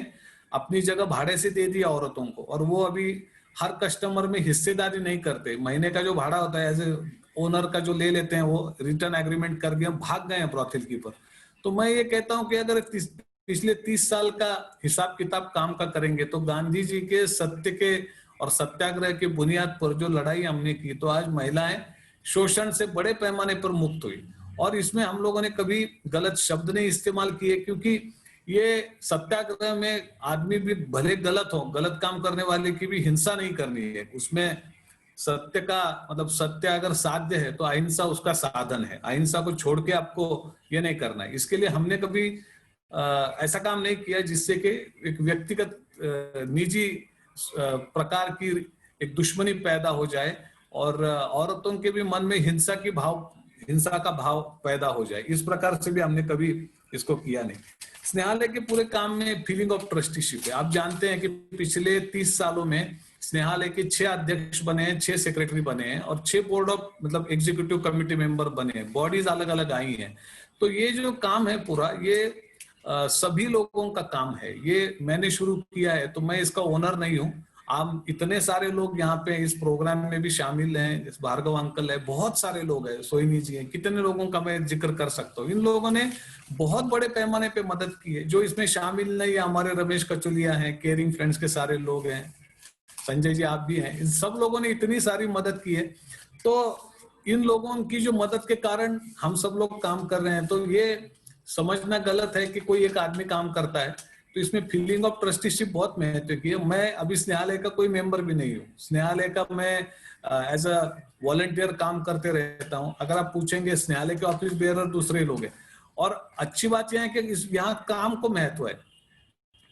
अपनी जगह भाड़े से दे दिया औरतों को, और वो अभी हर कस्टमर में हिस्सेदारी नहीं करते। महीने का जो भाड़ा होता है एज ए ओनर का जो ले लेते हैं, वो रिटर्न एग्रीमेंट कर गए, भाग गए हैं ब्रॉथल कीपर। तो मैं ये कहता हूं कि अगर पिछले 30 साल का हिसाब किताब काम का करेंगे तो गांधी जी के सत्य के और सत्याग्रह के बुनियाद पर जो लड़ाई हमने की, तो आज महिलाएं शोषण से बड़े पैमाने पर मुक्त हुई। और इसमें हम लोगों ने कभी गलत शब्द नहीं इस्तेमाल किए, क्योंकि ये सत्याग्रह में आदमी भी भले गलत हो, गलत काम करने वाले की भी हिंसा नहीं करनी है। उसमें सत्य का मतलब सत्य अगर साध्य है तो अहिंसा उसका साधन है, अहिंसा को छोड़ के आपको ये नहीं करना है। इसके लिए हमने कभी ऐसा काम नहीं किया जिससे कि एक व्यक्तिगत निजी प्रकार की एक दुश्मनी पैदा हो जाए और औरतों के भी मन में हिंसा का भाव पैदा हो जाए। इस प्रकार से भी हमने कभी इसको किया नहीं। स्नेहालय के पूरे काम में फीलिंग ऑफ ट्रस्टीशिप है। आप जानते हैं कि पिछले 30 सालों में स्नेहालय के 6 अध्यक्ष बने हैं, 6 सेक्रेटरी बने हैं और 6 बोर्ड ऑफ मतलब एग्जीक्यूटिव कमिटी मेंबर बने हैं, बॉडीज अलग अलग आई हैं। तो ये जो काम है पूरा, ये सभी लोगों का काम है। ये मैंने शुरू किया है तो मैं इसका ओनर नहीं हूं। आप इतने सारे लोग यहाँ पे इस प्रोग्राम में भी शामिल हैं, इस भार्गव अंकल है, बहुत सारे लोग हैं, सोइनी जी हैं, कितने लोगों का मैं जिक्र कर सकता हूँ। इन लोगों ने बहुत बड़े पैमाने पे मदद की है। जो इसमें शामिल नहीं है, हमारे रमेश कचुलिया हैं, केयरिंग फ्रेंड्स के सारे लोग हैं, संजय जी आप भी हैं, इन सब लोगों ने इतनी सारी मदद की है। तो इन लोगों की जो मदद के कारण हम सब लोग काम कर रहे हैं। तो ये समझना गलत है कि कोई एक आदमी काम करता है। तो इसमें फीलिंग ऑफ ट्रस्टीशिप बहुत महत्व की है। मैं अभी स्नेहालय का कोई मेंबर भी नहीं हूँ। स्नेहालय का मैं एज अ वॉलंटियर काम करते रहता हूँ। अगर आप पूछेंगे स्नेहालय के ऑफिस बेयरर दूसरे लोग हैं। और अच्छी बात यह है कि इस यहाँ काम को महत्व है।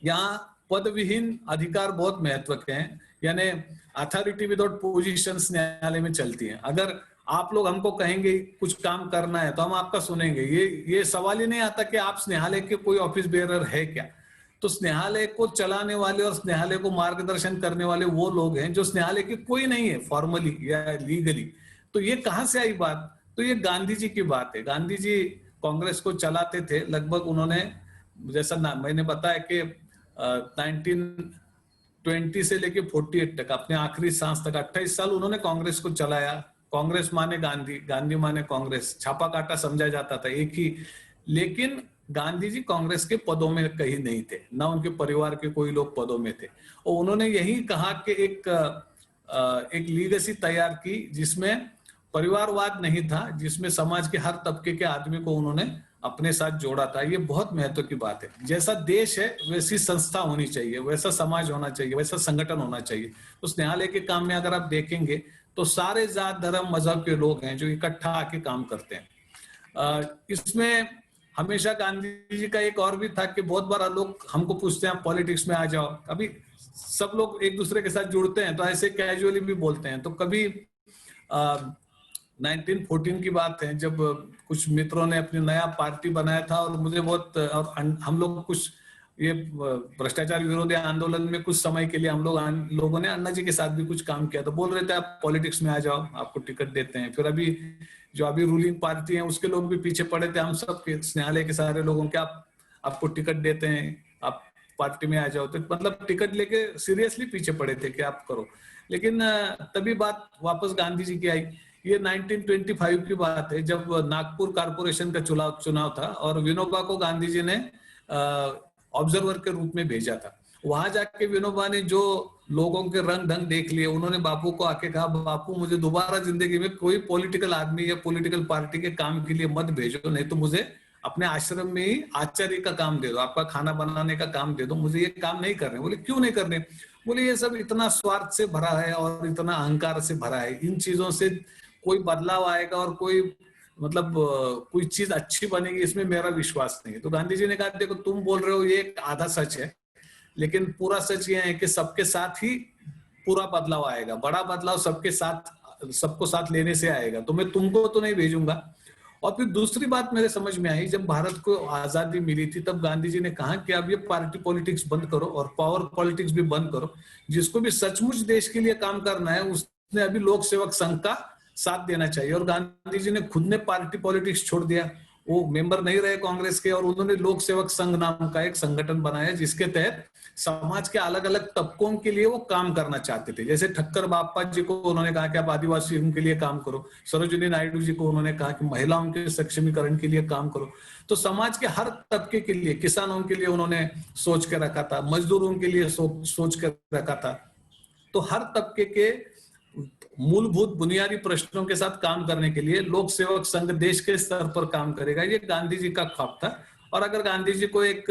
यहाँ पद विहीन अधिकार बहुत महत्व के हैं, यानी अथॉरिटी विदाउट पोजीशन न्यायालय में चलती है। अगर आप लोग हमको कहेंगे कुछ काम करना है तो हम आपका सुनेंगे। ये सवाल ही नहीं आता कि आप स्नेहालय के कोई ऑफिस बेयरर है क्या। तो स्नेहालय को चलाने वाले और स्नेहालय को मार्गदर्शन करने वाले वो लोग हैं जो स्नेहालय के कोई नहीं है फॉर्मली या लीगली। तो ये कहां से आई बात? तो ये गांधी जी की बात है। गांधी जी कांग्रेस को चलाते थे। लगभग उन्होंने, जैसा मैंने बताया कि 1920 से लेके 48 तक, अपने आखिरी सांस तक 28 साल उन्होंने कांग्रेस को चलाया। कांग्रेस माने गांधी, गांधी माने कांग्रेस, छापा काटा समझा जाता था एक ही। लेकिन गांधी जी कांग्रेस के पदों में कहीं नहीं थे, ना उनके परिवार के कोई लोग पदों में थे। और उन्होंने यही कहा कि एक लीगेसी तैयार की जिसमें परिवारवाद नहीं था, जिसमें समाज के हर तबके के आदमी को उन्होंने अपने साथ जोड़ा था। ये बहुत महत्व की बात है। जैसा देश है वैसी संस्था होनी चाहिए, वैसा समाज होना चाहिए, वैसा संगठन होना चाहिए। तो स्नेहालय के काम में अगर आप देखेंगे तो सारे जात धर्म मजहब के लोग हैं जो इकट्ठा आके काम करते हैं। इसमें हमेशा गांधी जी का एक और भी था कि बहुत बार लोग हमको पूछते हैं पॉलिटिक्स में आ जाओ। अभी सब लोग एक दूसरे के साथ जुड़ते हैं तो ऐसे कैजुअली भी बोलते हैं। तो कभी 1914 की बात है जब कुछ मित्रों ने अपनी नया पार्टी बनाया था और मुझे बहुत, और हम लोग कुछ ये भ्रष्टाचार विरोधी आंदोलन में कुछ समय के लिए हम लोगों ने अन्ना जी के साथ भी कुछ काम किया। तो बोल रहे थे आप पॉलिटिक्स में आ जाओ, आपको टिकट देते हैं। फिर अभी जो अभी रूलिंग पार्टी है उसके लोग भी पीछे पड़े थे, हम सब के स्नेहालय के सारे लोगों के, आपको टिकट देते हैं, आप पार्टी में आ जाओ। तो मतलब टिकट लेके सीरियसली पीछे पड़े थे कि आप करो। लेकिन तभी बात वापस गांधी जी की आई। ये 1925 की बात है जब नागपुर कारपोरेशन का चुनाव था और विनोबा को गांधी जी ने ऑब्जर्वर के रूप में भेजा था। वहां जाके विनोबा ने जो लोगों के रंग ढंग देख लिए, उन्होंने बापू को आके कहा, बापू मुझे दोबारा जिंदगी में कोई पॉलिटिकल आदमी या पॉलिटिकल पार्टी के काम के लिए मत भेजो, नहीं तो मुझे अपने आश्रम में ही आचार्य का काम दे दो, आपका खाना बनाने का काम दे दो, मुझे ये काम नहीं करने। बोले क्यों नहीं करने? बोले ये सब इतना स्वार्थ से भरा है और इतना अहंकार से भरा है, इन चीजों से कोई बदलाव आएगा और कोई मतलब कोई चीज अच्छी बनेगी इसमें मेरा विश्वास नहीं है। तो गांधी जी ने कहा देखो तुम बोल रहे हो ये एक आधा सच है, लेकिन पूरा सच ये है कि सबके साथ ही पूरा बदलाव आएगा। बड़ा बदलाव सबके साथ, सबको साथ लेने से आएगा। तो मैं तुमको तो नहीं भेजूंगा। और फिर दूसरी बात मेरे समझ में आई, जब भारत को आजादी मिली थी तब गांधी जी ने कहा कि अब ये पार्टी पॉलिटिक्स बंद करो और पावर पॉलिटिक्स भी बंद करो। जिसको भी सचमुच देश के लिए काम करना है उसने अभी लोक सेवक संघ का साथ देना चाहिए। और गांधी जी ने खुद ने पार्टी पॉलिटिक्स छोड़ दिया, वो मेंबर नहीं रहे कांग्रेस के, और उन्होंने लोक सेवक संघ नाम का एक संगठन बनाया जिसके तहत समाज के अलग अलग तबकों के लिए वो काम करना चाहते थे। जैसे ठक्कर बापा जी को उन्होंने कहा कि आप आदिवासियों के लिए काम करो, सरोजिनी नायडू जी को उन्होंने कहा कि महिलाओं के सक्षमीकरण के लिए काम करो। तो समाज के हर तबके के लिए, किसानों के लिए उन्होंने सोच के रखा था, मजदूरों के लिए सोच के रखा था। तो हर तबके के मूलभूत बुनियादी प्रश्नों के साथ काम करने के लिए लोक सेवक संघ देश के स्तर पर काम करेगा, ये गांधी जी का ख्वाब था। और अगर गांधी जी को एक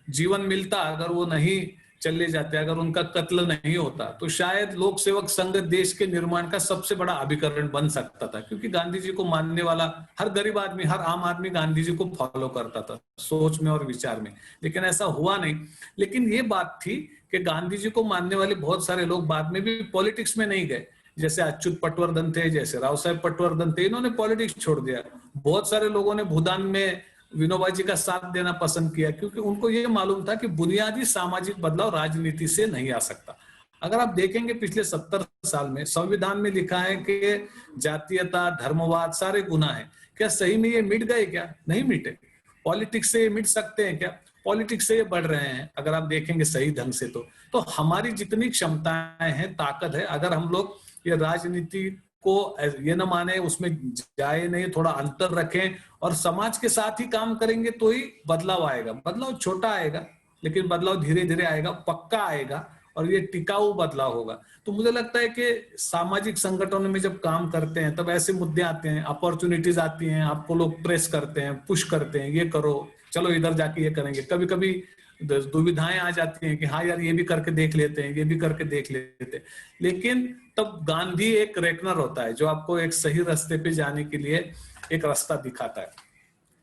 जीवन मिलता, अगर वो नहीं चले जाते, अगर उनका कत्ल नहीं होता, तो शायद लोक सेवक संघ देश के निर्माण का सबसे बड़ा अभिकरण बन सकता था। क्योंकि गांधी जी को मानने वाला हर गरीब आदमी, हर आम आदमी गांधी जी को फॉलो करता था सोच में और विचार में। लेकिन ऐसा हुआ नहीं। लेकिन ये बात थी कि गांधी जी को मानने वाले बहुत सारे लोग बाद में भी पॉलिटिक्स में नहीं गए। जैसे अच्युत पटवर्धन थे, जैसे राव साहेब पटवर्धन थे, इन्होंने पॉलिटिक्स छोड़ दिया। बहुत सारे लोगों ने भूदान में विनोबा जी का साथ देना पसंद किया, क्योंकि उनको ये मालूम था कि बुनियादी सामाजिक बदलाव राजनीति से नहीं आ सकता। अगर आप देखेंगे पिछले 70 साल में संविधान में लिखा है कि जातीयता, धर्मवाद सारे गुनाह है। क्या सही में ये मिट गए? क्या नहीं मिटे। पॉलिटिक्स से ये मिट सकते हैं क्या? पॉलिटिक्स से ये बढ़ रहे हैं अगर आप देखेंगे सही ढंग से। तो हमारी जितनी क्षमताएं हैं, ताकत है, अगर हम लोग ये राजनीति को ये न माने, उसमें जाए नहीं, थोड़ा अंतर रखें और समाज के साथ ही काम करेंगे तो ही बदलाव आएगा। बदलाव छोटा आएगा लेकिन बदलाव धीरे धीरे आएगा, पक्का आएगा। और ये टिकाऊ बदलाव होगा। तो मुझे लगता है कि सामाजिक संगठनों में जब काम करते हैं तब ऐसे मुद्दे आते हैं, अपॉर्चुनिटीज आती हैं, आपको लोग प्रेस करते हैं, पुश करते हैं, ये करो, चलो इधर जाके ये करेंगे। कभी कभी दुविधाएं आ जाती हैं कि हाँ यार ये भी करके देख लेते हैं, ये भी करके देख लेते हैं। लेकिन तब गांधी एक रेकनर होता है जो आपको एक सही रास्ते पे जाने के लिए एक रास्ता दिखाता है।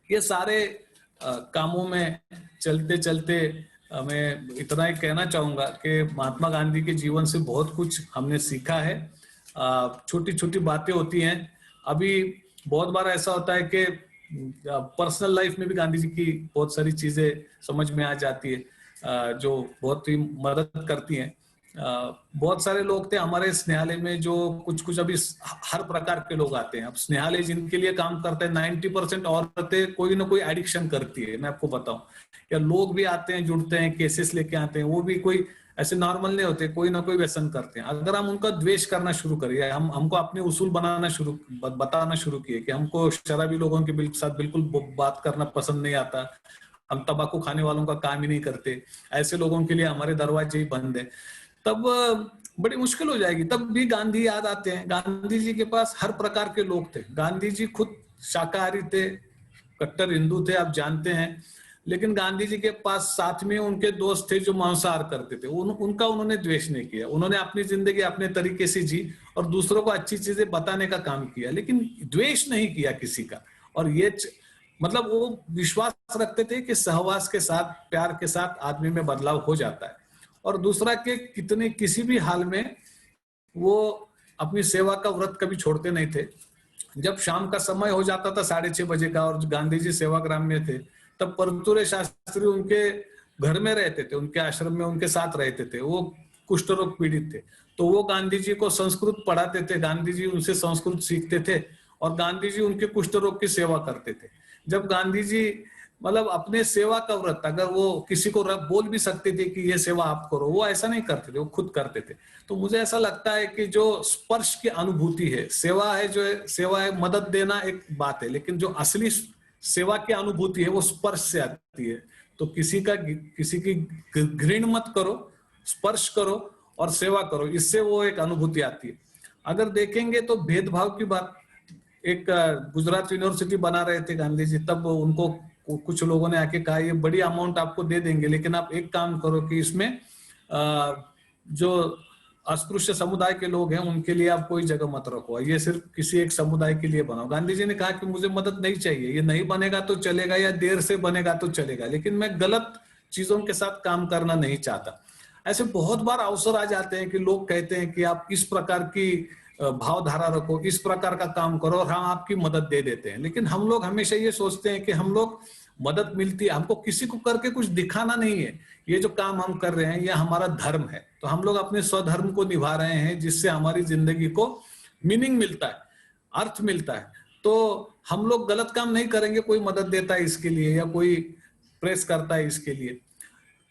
ये सारे कामों में चलते चलते मैं इतना ही कहना चाहूंगा कि महात्मा गांधी के जीवन से बहुत कुछ हमने सीखा है। छोटी छोटी बातें होती हैं। अभी बहुत बार ऐसा होता है कि पर्सनल लाइफ में भी गांधी जी की बहुत सारी चीजें समझ में आ जाती है जो बहुत ही मदद करती हैं। बहुत सारे लोग थे हमारे स्नेहालय में जो कुछ अभी हर प्रकार के लोग आते हैं। अब स्नेहालय जिनके लिए काम करते हैं 90% औरतें कोई ना कोई एडिक्शन करती है, मैं आपको बताऊं। या लोग भी आते हैं, जुड़ते हैं, केसेस लेके आते हैं, वो भी कोई ऐसे नॉर्मल नहीं होते, कोई ना कोई व्यसन करते हैं। अगर हम उनका द्वेष करना शुरू करिए, हमको अपने उसूल बताना शुरू किए कि हमको शराबी लोगों के साथ बिल्कुल बात करना पसंद नहीं आता, हम तंबाकू खाने वालों का काम ही नहीं करते, ऐसे लोगों के लिए हमारे दरवाजे ही बंद है, तब बड़ी मुश्किल हो जाएगी। तब भी गांधी याद आते हैं। गांधी जी के पास हर प्रकार के लोग थे। गांधी जी खुद शाकाहारी थे, कट्टर हिंदू थे, आप जानते हैं। लेकिन गांधी जी के पास साथ में उनके दोस्त थे जो मांसाहार करते थे। उनका उन्होंने द्वेष नहीं किया। उन्होंने अपनी जिंदगी अपने तरीके से जी और दूसरों को अच्छी चीजें बताने का काम किया, लेकिन द्वेष नहीं किया किसी का। और ये मतलब वो विश्वास रखते थे कि सहवास के साथ, प्यार के साथ आदमी में बदलाव हो जाता है। और दूसरा कि कितने किसी भी हाल में वो अपनी सेवा का व्रत कभी छोड़ते नहीं थे। जब शाम का समय हो जाता था 6:30 बजे का और गांधी जी सेवाग्राम में थे, तब परतुरे शास्त्री उनके घर में रहते थे, उनके आश्रम में उनके साथ रहते थे। वो कुष्ठ रोग पीड़ित थे, तो वो गांधी जी को संस्कृत पढ़ाते थे, गांधी जी उनसे संस्कृत सीखते थे और गांधी जी उनके कुष्ठ रोग की सेवा करते थे। जब गांधी जी मतलब अपने सेवा का व्रत, अगर वो किसी को बोल भी सकते थे कि ये सेवा आप करो, वो ऐसा नहीं करते थे, वो खुद करते थे। तो मुझे ऐसा लगता है कि जो स्पर्श की अनुभूति है, सेवा है, जो है सेवा है, मदद देना एक बात है, लेकिन जो असली सेवा की अनुभूति है वो स्पर्श से आती है। तो किसी की घृण मत करो, स्पर्श करो और सेवा करो, इससे वो एक अनुभूति आती है। अगर देखेंगे तो भेदभाव की बात, एक गुजरात यूनिवर्सिटी बना रहे थे गांधी जी, तब उनको कुछ लोगों ने आके कहा ये बड़ी अमाउंट आपको दे देंगे, लेकिन आप एक काम करो कि इसमें जो अस्पृश्य समुदाय के लोग हैं उनके लिए आप कोई जगह मत रखो, ये सिर्फ किसी एक समुदाय के लिए बनाओ। गांधी जी ने कहा कि मुझे मदद नहीं चाहिए, ये नहीं बनेगा तो चलेगा या देर से बनेगा तो चलेगा, लेकिन मैं गलत चीजों के साथ काम करना नहीं चाहता। ऐसे बहुत बार अवसर आ जाते हैं कि लोग कहते हैं कि आप इस प्रकार की भावधारा रखो, इस प्रकार का काम करो और हम आपकी मदद दे देते हैं। लेकिन हम लोग हमेशा ये सोचते हैं कि हम लोग मदद मिलती है, हमको किसी को करके कुछ दिखाना नहीं है, ये जो काम हम कर रहे हैं ये हमारा धर्म है, तो हम लोग अपने स्वधर्म को निभा रहे हैं जिससे हमारी जिंदगी को मीनिंग मिलता है, अर्थ मिलता है। तो हम लोग गलत काम नहीं करेंगे, कोई मदद देता है इसके लिए या कोई प्रेस करता है इसके लिए।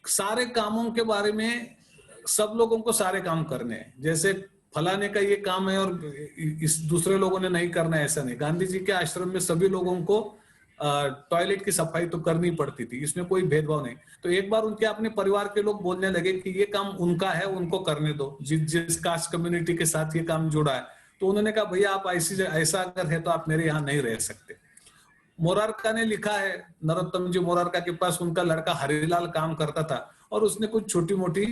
सारे कामों के बारे में सब लोगों को सारे काम करने हैं, जैसे फलाने का ये काम है और इस दूसरे लोगों ने नहीं करना है, ऐसा नहीं। गांधी जी के आश्रम में सभी लोगों को टॉयलेट की सफाई तो करनी पड़ती थी, इसमें कोई भेदभाव नहीं। तो एक बार उनके अपने परिवार के लोग बोलने लगे कि ये काम उनका है, उनको करने दो, जिस कास्ट कम्युनिटी के साथ ये काम जुड़ा है। तो उन्होंने कहा भैया आप ऐसा अगर है तो आप मेरे यहाँ नहीं रह सकते। मोरारका ने लिखा है, नरोत्तम जी मोरारका के पास उनका लड़का हरिलाल काम करता था और उसने कुछ छोटी मोटी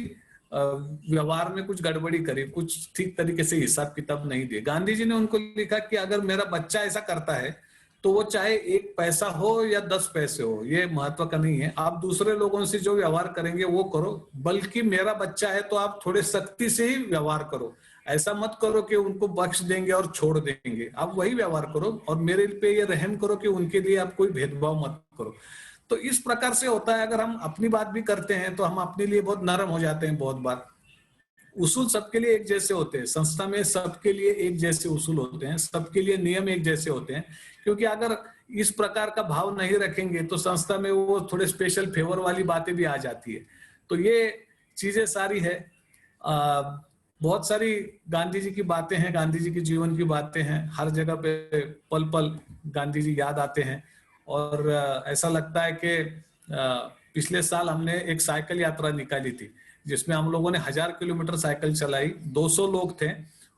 व्यवहार में कुछ गड़बड़ी करी, कुछ ठीक तरीके से हिसाब किताब नहीं दिए। गांधी जी ने उनको लिखा कि अगर मेरा बच्चा ऐसा करता है तो वो चाहे 1 पैसा हो या 10 पैसे हो, ये महत्व का नहीं है, आप दूसरे लोगों से जो व्यवहार करेंगे वो करो, बल्कि मेरा बच्चा है तो आप थोड़े सख्ती से ही व्यवहार करो। ऐसा मत करो कि उनको बख्श देंगे और छोड़ देंगे, आप वही व्यवहार करो और मेरे पे ये रहम करो कि उनके लिए आप कोई भेदभाव मत करो। तो इस प्रकार से होता है, अगर हम अपनी बात भी करते हैं तो हम अपने लिए बहुत नरम हो जाते हैं। बहुत बार उसूल सबके लिए एक जैसे होते हैं, संस्था में सबके लिए एक जैसे उसूल होते हैं, सबके लिए नियम एक जैसे होते हैं, क्योंकि अगर इस प्रकार का भाव नहीं रखेंगे तो संस्था में वो थोड़े स्पेशल फेवर वाली बातें भी आ जाती है। तो ये चीजें सारी है। बहुत सारी गांधी जी की बातें हैं, गांधी जी के जीवन की बातें हैं, हर जगह पे पल पल गांधी जी याद आते हैं। और ऐसा लगता है कि पिछले साल हमने एक साइकिल यात्रा निकाली थी जिसमें हम लोगों ने 1000 किलोमीटर साइकिल चलाई, 200 लोग थे।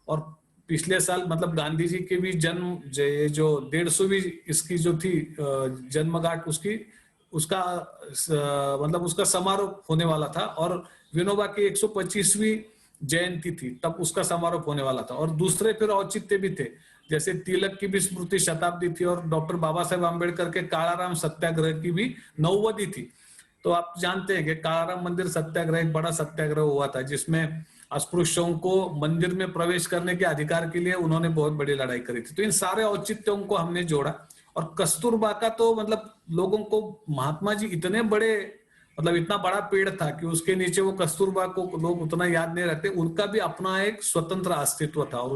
और पिछले साल मतलब गांधी जी के भी जन्म जो 150वीं इसकी जो थी जन्मगांठ उसकी, उसका मतलब उसका समारोह होने वाला था, और विनोबा की 125वीं जयंती थी, तब उसका समारोह होने वाला था। और दूसरे फिर औचित्य भी थे, जैसे तिलक की भी स्मृति शताब्दी थी, और डॉक्टर बाबा साहेब आम्बेडकर के कालाराम सत्याग्रह की भी 9वीं थी। तो आप जानते हैं कि कालाराम मंदिर सत्याग्रह एक बड़ा सत्याग्रह हुआ था, जिसमें अस्पृश्यों को मंदिर में प्रवेश करने के अधिकार के लिए उन्होंने बहुत बड़ी लड़ाई करी थी। तो इन सारे औचित्यों को हमने जोड़ा। और कस्तूरबा का तो मतलब लोगों को, महात्मा जी इतने बड़े, मतलब इतना बड़ा पेड़ था कि उसके नीचे वो कस्तूरबा को लोग उतना याद नहीं रखते। उनका भी अपना एक स्वतंत्र अस्तित्व था, और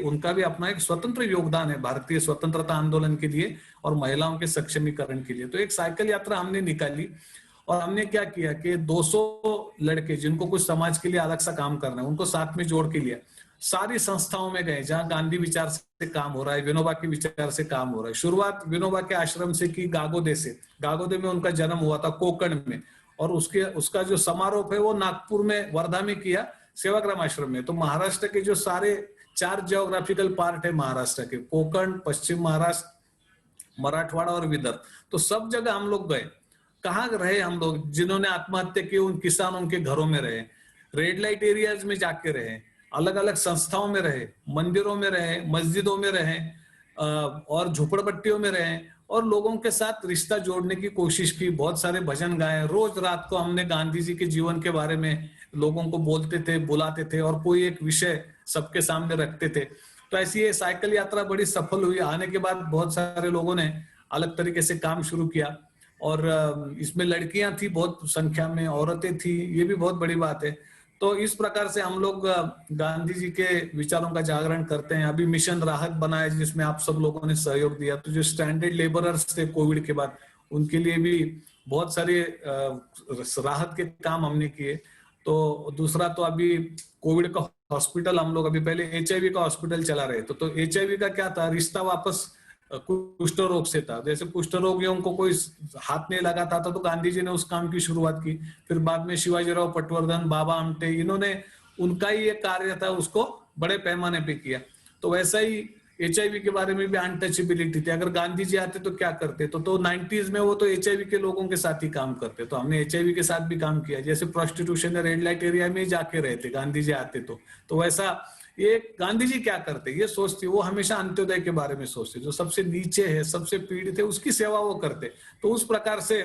उनका भी अपना एक स्वतंत्र योगदान है भारतीय स्वतंत्रता आंदोलन के लिए और महिलाओं के सक्षमीकरण के लिए। तो एक साइकिल यात्रा हमने निकाली, और हमने क्या किया कि 200 लड़के जिनको कुछ समाज के लिए अलग सा काम करना है, उनको साथ में जोड़ के लिया। सारी संस्थाओं में गए जहां गांधी विचार से काम हो रहा है, विनोबा के विचार से काम हो रहा है। शुरुआत विनोबा के आश्रम से की, गागोदे से। गागोदे में उनका जन्म हुआ था, कोकण में। और उसका जो समारोह है वो नागपुर में, वर्धा में किया, सेवाग्राम आश्रम में। तो महाराष्ट्र के जो सारे 4 जियोग्राफिकल पार्ट है महाराष्ट्र के, कोकण, पश्चिम महाराष्ट्र, मराठवाड़ा और विदर्भ, तो सब जगह हम लोग गए। कहाँ रहे हम लोग? जिन्होंने आत्महत्या की उन किसानों के घरों में रहे, रेड लाइट एरियाज में जाके रहे, अलग अलग संस्थाओं में रहे, मंदिरों में रहे, मस्जिदों में रहे, और झोपड़पट्टियों में रहे, और लोगों के साथ रिश्ता जोड़ने की कोशिश की। बहुत सारे भजन गाए। रोज रात को हमने गांधी जी के जीवन के बारे में लोगों को बोलते थे, बुलाते थे, और कोई एक विषय सबके सामने रखते थे। तो ऐसी ये साइकिल यात्रा बड़ी सफल हुई। आने के बाद बहुत सारे लोगों ने अलग तरीके से काम शुरू किया, और इसमें लड़कियां थी बहुत संख्या में, औरतें थी, ये भी बहुत बड़ी बात है। तो इस प्रकार से हम लोग गांधी जी के विचारों का जागरण करते हैं। अभी मिशन राहत बना है, जिसमें आप सब लोगों ने सहयोग दिया। तो जो स्ट्रैंडेड लेबरर्स थे कोविड के बाद, उनके लिए भी बहुत सारे राहत के काम हमने किए। तो दूसरा तो अभी कोविड का हॉस्पिटल हम लोग, अभी पहले HIV का हॉस्पिटल चला रहे थे। तो HIV का क्या था, रिश्ता वापस कुष्ठ रोग से था। जैसे कुष्ठ रोगियों को कोई हाथ नहीं लगाता था, तो गांधी जी ने उस काम की शुरुआत की। फिर बाद में शिवाजीराव पटवर्धन, बाबा आमटे, इन्होंने, उनका ही एक कार्य था, उसको बड़े पैमाने पे किया। तो वैसा ही HIV के बारे में भी अनटचेबिलिटी थी। अगर गांधी जी आते तो क्या करते? तो 90s में वो तो HIV के लोगों के साथ ही काम करते। तो हमने HIV के साथ भी काम किया। जैसे प्रोस्टिट्यूशन या रेड लाइट एरिया में जाके रहते, गांधी जी आते तो वैसा ये गांधी जी क्या करते, ये सोचते, वो हमेशा अंत्योदय के बारे में सोचते, जो सबसे नीचे है, सबसे पीड़ित है, उसकी सेवा वो करते। तो उस प्रकार से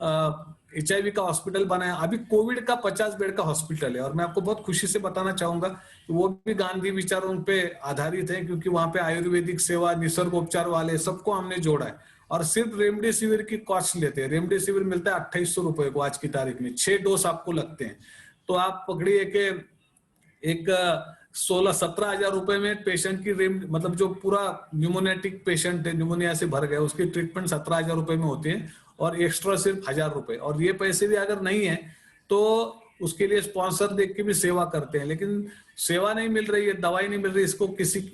HIV का हॉस्पिटल बनाया। अभी कोविड का 50 बेड का हॉस्पिटल है, और मैं आपको बहुत खुशी से बताना चाहूंगा कि वो भी गांधी विचारों पे आधारित है, क्योंकि वहां पे आयुर्वेदिक सेवा, निसर्ग उपचार वाले सबको हमने जोड़ा है। और सिर्फ रेमडेसिविर की कॉस्ट लेते हैं। रेमडेसिविर मिलता है 2800 रुपए को आज की तारीख में, 6 डोज आपको लगते हैं। तो आप पकड़िए कि एक 16-17 हजार रुपए में पेशेंट की मतलब जो पूरा न्यूमोनेटिक पेशेंट है, न्यूमोनिया से भर गया, उसकी ट्रीटमेंट 17 हजार रुपए में होती है, और एक्स्ट्रा सिर्फ 1000 रुपए। और ये पैसे भी अगर नहीं है तो उसके लिए स्पॉन्सर देख के भी सेवा करते हैं। लेकिन सेवा नहीं मिल रही है, दवाई नहीं मिल रही,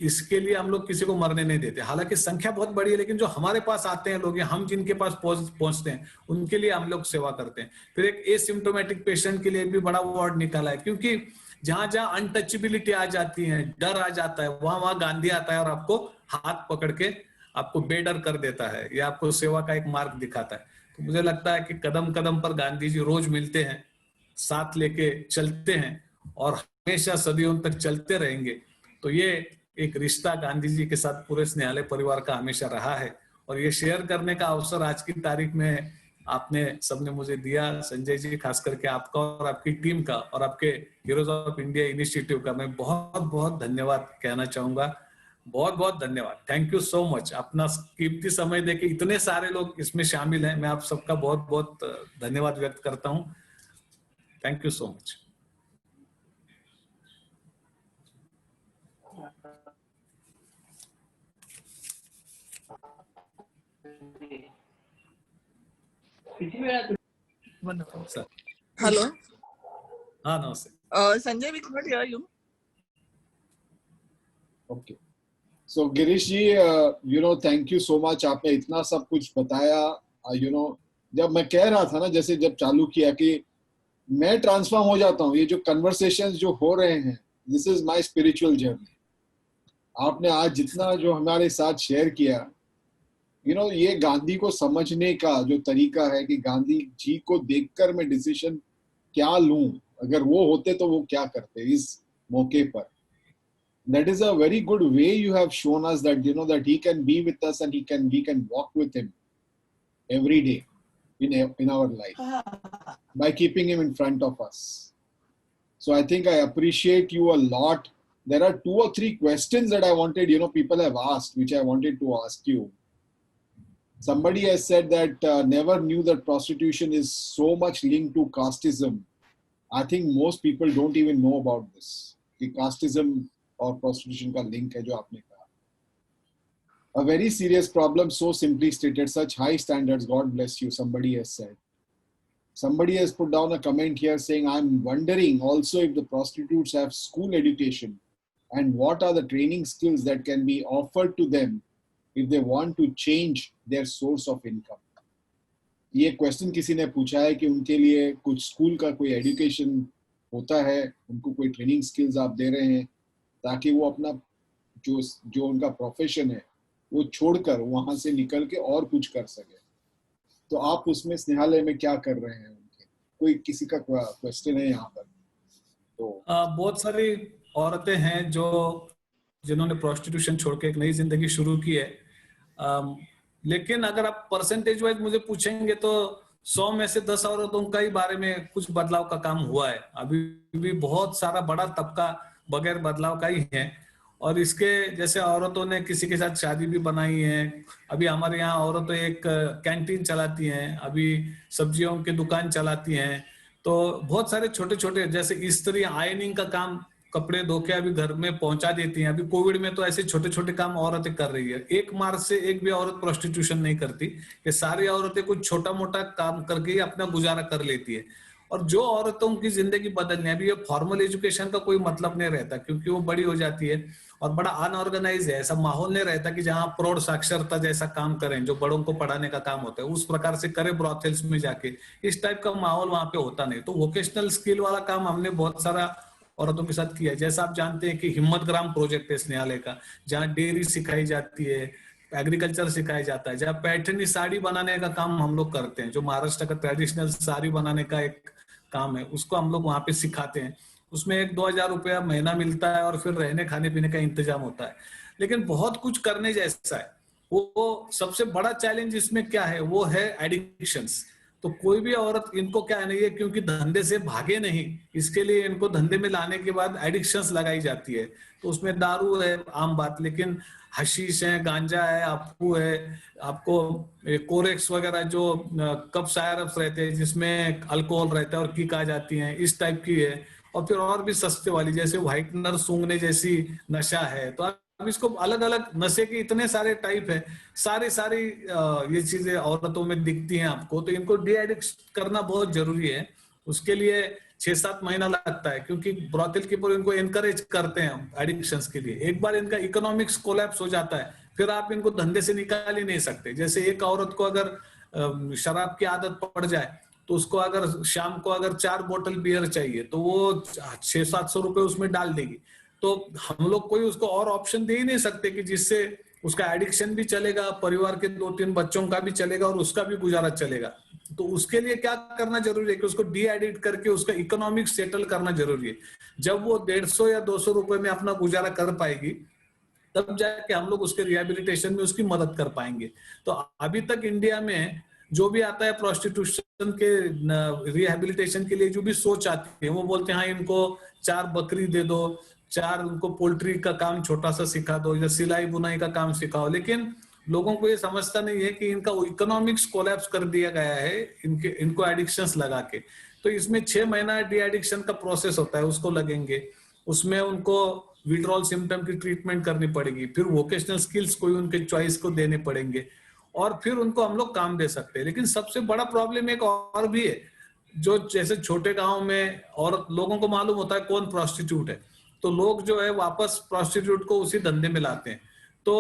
इसके लिए हम लोग किसी को मरने नहीं देते। हालांकि संख्या बहुत बड़ी है, लेकिन जो हमारे पास आते हैं लोग, हम जिनके पास पहुंचते हैं, उनके लिए हम लोग सेवा करते हैं। फिर एक एसिम्प्टोमेटिक पेशेंट के लिए भी बड़ा वार्ड निकाला है, क्योंकि जहां जहां अनटचेबिलिटी आ जाती है, डर आ जाता है, वहां वहां गांधी आता है और आपको हाथ पकड़ के आपको बेडर कर देता है, या आपको सेवा का एक मार्ग दिखाता है। तो मुझे लगता है कि कदम कदम पर गांधी जी रोज मिलते हैं, साथ लेके चलते हैं, और हमेशा सदियों तक चलते रहेंगे। तो ये एक रिश्ता गांधी जी के साथ पूरे स्नेहालय परिवार का हमेशा रहा है, और ये शेयर करने का अवसर आज की तारीख में आपने सबने मुझे दिया। संजय जी, खास करके आपका और आपकी टीम का और आपके हीरोज ऑफ इंडिया इनिशिएटिव का मैं बहुत बहुत धन्यवाद कहना चाहूंगा। बहुत बहुत धन्यवाद, थैंक यू सो मच। अपना कीमती समय देके इतने सारे लोग इसमें शामिल हैं, मैं आप सबका बहुत बहुत धन्यवाद व्यक्त करता हूं। Thank you so much. Hello, हाँ नमस्ते। Sanjay, we cannot hear you. Okay. So Girish ji, thank you so much. आपने इतना सब कुछ बताया। जब मैं कह रहा था ना, जैसे जब चालू किया कि मैं ट्रांसफॉर्म हो जाता हूँ। ये जो कन्वर्सेशंस जो हो रहे हैं, this is my spiritual journey. आपने आज जितना जो हमारे साथ शेयर किया, ये गांधी को समझने का जो तरीका है कि गांधी जी को देखकर मैं डिसीजन क्या लूं, अगर वो होते तो वो क्या करते इस मौके पर। That is a very good way you have shown us that that he can be with us and we can walk with him every day in our life by keeping him in front of us. So I think I appreciate you a lot. There are 2 or 3 questions that I wanted, people have asked, which I wanted to ask you. Somebody has said that never knew that prostitution is so much linked to casteism. I think most people don't even know about this. कि casteism और prostitution का link है जो आपने कहा. A very serious problem, so simply stated, such high standards, God bless you, somebody has said. Somebody has put down a comment here saying, I'm wondering also if the prostitutes have school education and what are the training skills that can be offered to them if they want to change their source of income. ये question किसी ने पूछा है कि उनके लिए कुछ school का कोई एजुकेशन होता है, उनको कोई ट्रेनिंग स्किल्स आप दे रहे हैं ताकि वो अपना जो उनका प्रोफेशन है वो छोड़कर वहां से निकल के और कुछ कर सके। तो आप उसमें स्नेहालय में क्या कर रहे हैं उनके? कोई किसी का क्वेश्चन है यहाँ पर? तो बहुत सारी औरतें हैं जिन्होंने प्रोस्टिट्यूशन छोड़ के एक नई जिंदगी शुरू की है। लेकिन अगर आप परसेंटेज वाइज मुझे पूछेंगे तो 100 में से 10 औरतों का ही बारे में कुछ बदलाव का काम हुआ है। अभी भी बहुत सारा बड़ा तबका बगैर बदलाव का ही है। और इसके जैसे औरतों ने किसी के साथ शादी भी बनाई है। अभी हमारे यहाँ औरतें एक कैंटीन चलाती हैं, अभी सब्जियों की दुकान चलाती हैं। तो बहुत सारे छोटे छोटे जैसे इस्त्री आयनिंग का काम, कपड़े धो के अभी घर में पहुंचा देती हैं। अभी कोविड में तो ऐसे छोटे छोटे काम औरतें कर रही है। 1 मार्च से एक भी औरत प्रोस्टिट्यूशन नहीं करती। ये सारी औरतें कुछ छोटा मोटा काम करके ही अपना गुजारा कर लेती है। और जो औरतों की जिंदगी बदलनी है, अभी ये फॉर्मल एजुकेशन का कोई मतलब नहीं रहता क्योंकि वो बड़ी हो जाती है और बड़ा अनऑर्गेनाइज है। ऐसा माहौल नहीं रहता कि जहाँ प्रौढ़ साक्षरता जैसा काम करें, जो बड़ों को पढ़ाने का काम होता है उस प्रकार से करें ब्रॉथल्स में जाके। इस टाइप का माहौल वहां पे होता नहीं। तो वोकेशनल स्किल वाला काम हमने बहुत सारा औरतों के साथ किया है। जैसा आप जानते हैं कि हिम्मत ग्राम प्रोजेक्ट है स्नेहालय का, जहाँ डेयरी सिखाई जाती है, एग्रीकल्चर सिखाया जाता है, जहाँ पैठनी साड़ी बनाने का काम हम लोग करते हैं। जो महाराष्ट्र का ट्रेडिशनल साड़ी बनाने का एक काम है उसको हम लोग वहां पे सिखाते हैं। उसमें 1-2 हजार रुपया महीना मिलता है और फिर रहने खाने पीने का इंतजाम होता है। लेकिन बहुत कुछ करने जैसा है। वो सबसे बड़ा चैलेंज इसमें क्या है, वो है एडिक्शंस। तो कोई भी औरत, इनको क्या नहीं है क्योंकि धंधे से भागे नहीं, इसके लिए इनको धंधे में लाने के बाद एडिक्शंस लगाई जाती है। तो उसमें दारू है आम बात, लेकिन हशीश है, गांजा है, अफू है, आपको कोरेक्स वगैरह जो कप सायरप्स रहते हैं जिसमें अल्कोहल रहता है और किक आ जाती है, इस टाइप की है। और फिर और भी सस्ते वाली जैसे व्हाइटनर सूंघने जैसी नशा है। तो अब इसको अलग अलग नशे के इतने सारे टाइप है, सारी ये चीजें औरतों में दिखती हैं आपको। तो इनको डी एडिक्ट करना बहुत जरूरी है। उसके लिए 6-7 महीना लगता है क्योंकि ब्रॉथल कीपर इनको एनकरेज करते हैं एडिक्शंस के लिए। एक बार इनका इकोनॉमिक्स कोलैप्स हो जाता है फिर आप इनको धंधे से निकाल ही नहीं सकते। जैसे एक औरत को अगर शराब की आदत पड़ जाए तो उसको अगर शाम को अगर 4 बोतल बियर चाहिए तो वो 600-700 रुपए उसमें डाल देगी। तो हम लोग कोई उसको और ऑप्शन दे ही नहीं सकते कि जिससे उसका एडिक्शन भी चलेगा, परिवार के 2-3 बच्चों का भी चलेगा और उसका भी गुजारा चलेगा। तो उसके लिए क्या करना जरूरी है कि उसको डी एडिक्ट करके उसका इकोनॉमिक सेटल करना जरूरी है। जब वो 150 या 200 रुपए में अपना गुजारा कर पाएगी तब जाके हम लोग उसके रिहेबिलिटेशन में उसकी मदद कर पाएंगे। तो अभी तक इंडिया में जो भी आता है प्रोस्टिट्यूशन के रिहेबिलिटेशन के लिए जो भी सोच आती है वो बोलते हैं हाँ इनको 4 बकरी दे दो, 4 उनको पोल्ट्री का काम छोटा सा सिखा दो या सिलाई बुनाई का काम सिखाओ। लेकिन लोगों को ये समझता नहीं है कि इनका इकोनॉमिक्स कोलैप्स कर दिया गया है इनको एडिक्शंस लगा के। तो इसमें 6 महीना डी एडिक्शन का प्रोसेस होता है, उसको लगेंगे। उसमें उनको विड्रॉल सिम्टम की ट्रीटमेंट करनी पड़ेगी, फिर वोकेशनल स्किल्स कोई उनके चॉइस को देने पड़ेंगे और फिर उनको हम लोग काम दे सकते हैं। लेकिन सबसे बड़ा प्रॉब्लम एक और भी है, जो जैसे छोटे गांव में और लोगों को मालूम होता है कौन प्रोस्टिट्यूट है, तो लोग जो है वापस प्रोस्टिट्यूट को उसी धंधे में लाते हैं। तो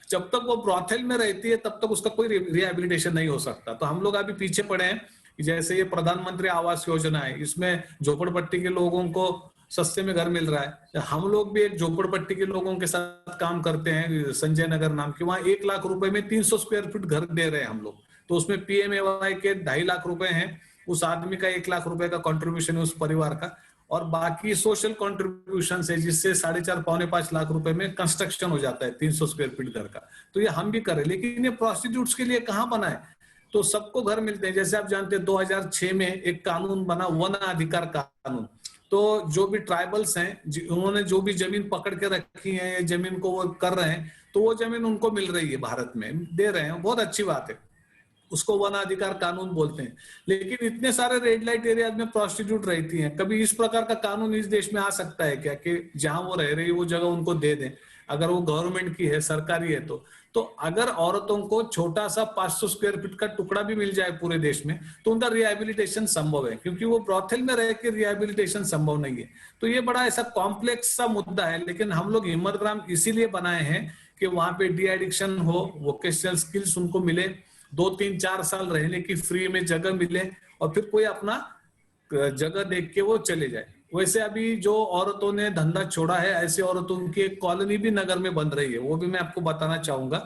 जब तक वो ब्रॉथल में रहती है तब तक उसका कोई रिहेबिलिटेशन नहीं हो सकता। तो हम लोग अभी पीछे पड़े हैं जैसे ये प्रधानमंत्री आवास योजना है, इसमें झोपड़पट्टी के लोगों को सस्ते में घर मिल रहा है। हम लोग भी एक झोपड़पट्टी के लोगों के साथ काम करते हैं, संजय नगर नाम के, वहां 1 लाख रुपए में 300 स्क्वायर फीट घर दे रहे हैं हम लोग। तो उसमें PMAY के 2.5 लाख रुपए हैं, उस आदमी का 1 लाख रुपए का कंट्रीब्यूशन है उस परिवार का, और बाकी सोशल कंट्रीब्यूशन है जिससे 4.5 पौने 5 लाख रुपए में कंस्ट्रक्शन हो जाता है 300 स्क्वायर फीट घर का। तो ये हम भी करें, लेकिन ये प्रोस्टिट्यूट्स के लिए कहाँ बना है? तो सबको घर मिलते हैं। जैसे आप जानते हैं 2006 में एक कानून बना, वन अधिकार कानून। तो जो भी ट्राइबल्स हैं उन्होंने जो भी जमीन पकड़ के रखी है, जमीन को वो कर रहे हैं, तो वो जमीन उनको मिल रही है, भारत में दे रहे हैं, बहुत अच्छी बात है, उसको वन अधिकार कानून बोलते हैं। लेकिन इतने सारे रेड लाइट एरिया में प्रोस्टिट्यूट रहती हैं, कभी इस प्रकार का कानून इस देश में आ सकता है क्या कि जहां वो रह रही है वो जगह उनको दे दें, अगर वो गवर्नमेंट की है, सरकारी है? तो अगर औरतों को छोटा सा 500 स्क्वायर फीट का टुकड़ा भी मिल जाए पूरे देश में, तो उनका रिहेबिलिटेशन संभव है, क्योंकि वो ब्रॉथल में रह के रिहेबिलिटेशन संभव नहीं है। तो ये बड़ा ऐसा कॉम्प्लेक्स सा मुद्दा है, लेकिन हम लोग हिम्मत ग्राम इसीलिए बनाए हैं कि वहां पे डी एडिक्शन हो, वोकेशनल स्किल्स उनको मिले, 2-3-4 साल रहने की फ्री में जगह मिले, और फिर कोई अपना जगह देख के वो चले जाए। वैसे अभी जो औरतों ने धंधा छोड़ा है, ऐसे औरतों की एक कॉलोनी भी नगर में बन रही है, वो भी मैं आपको बताना चाहूंगा।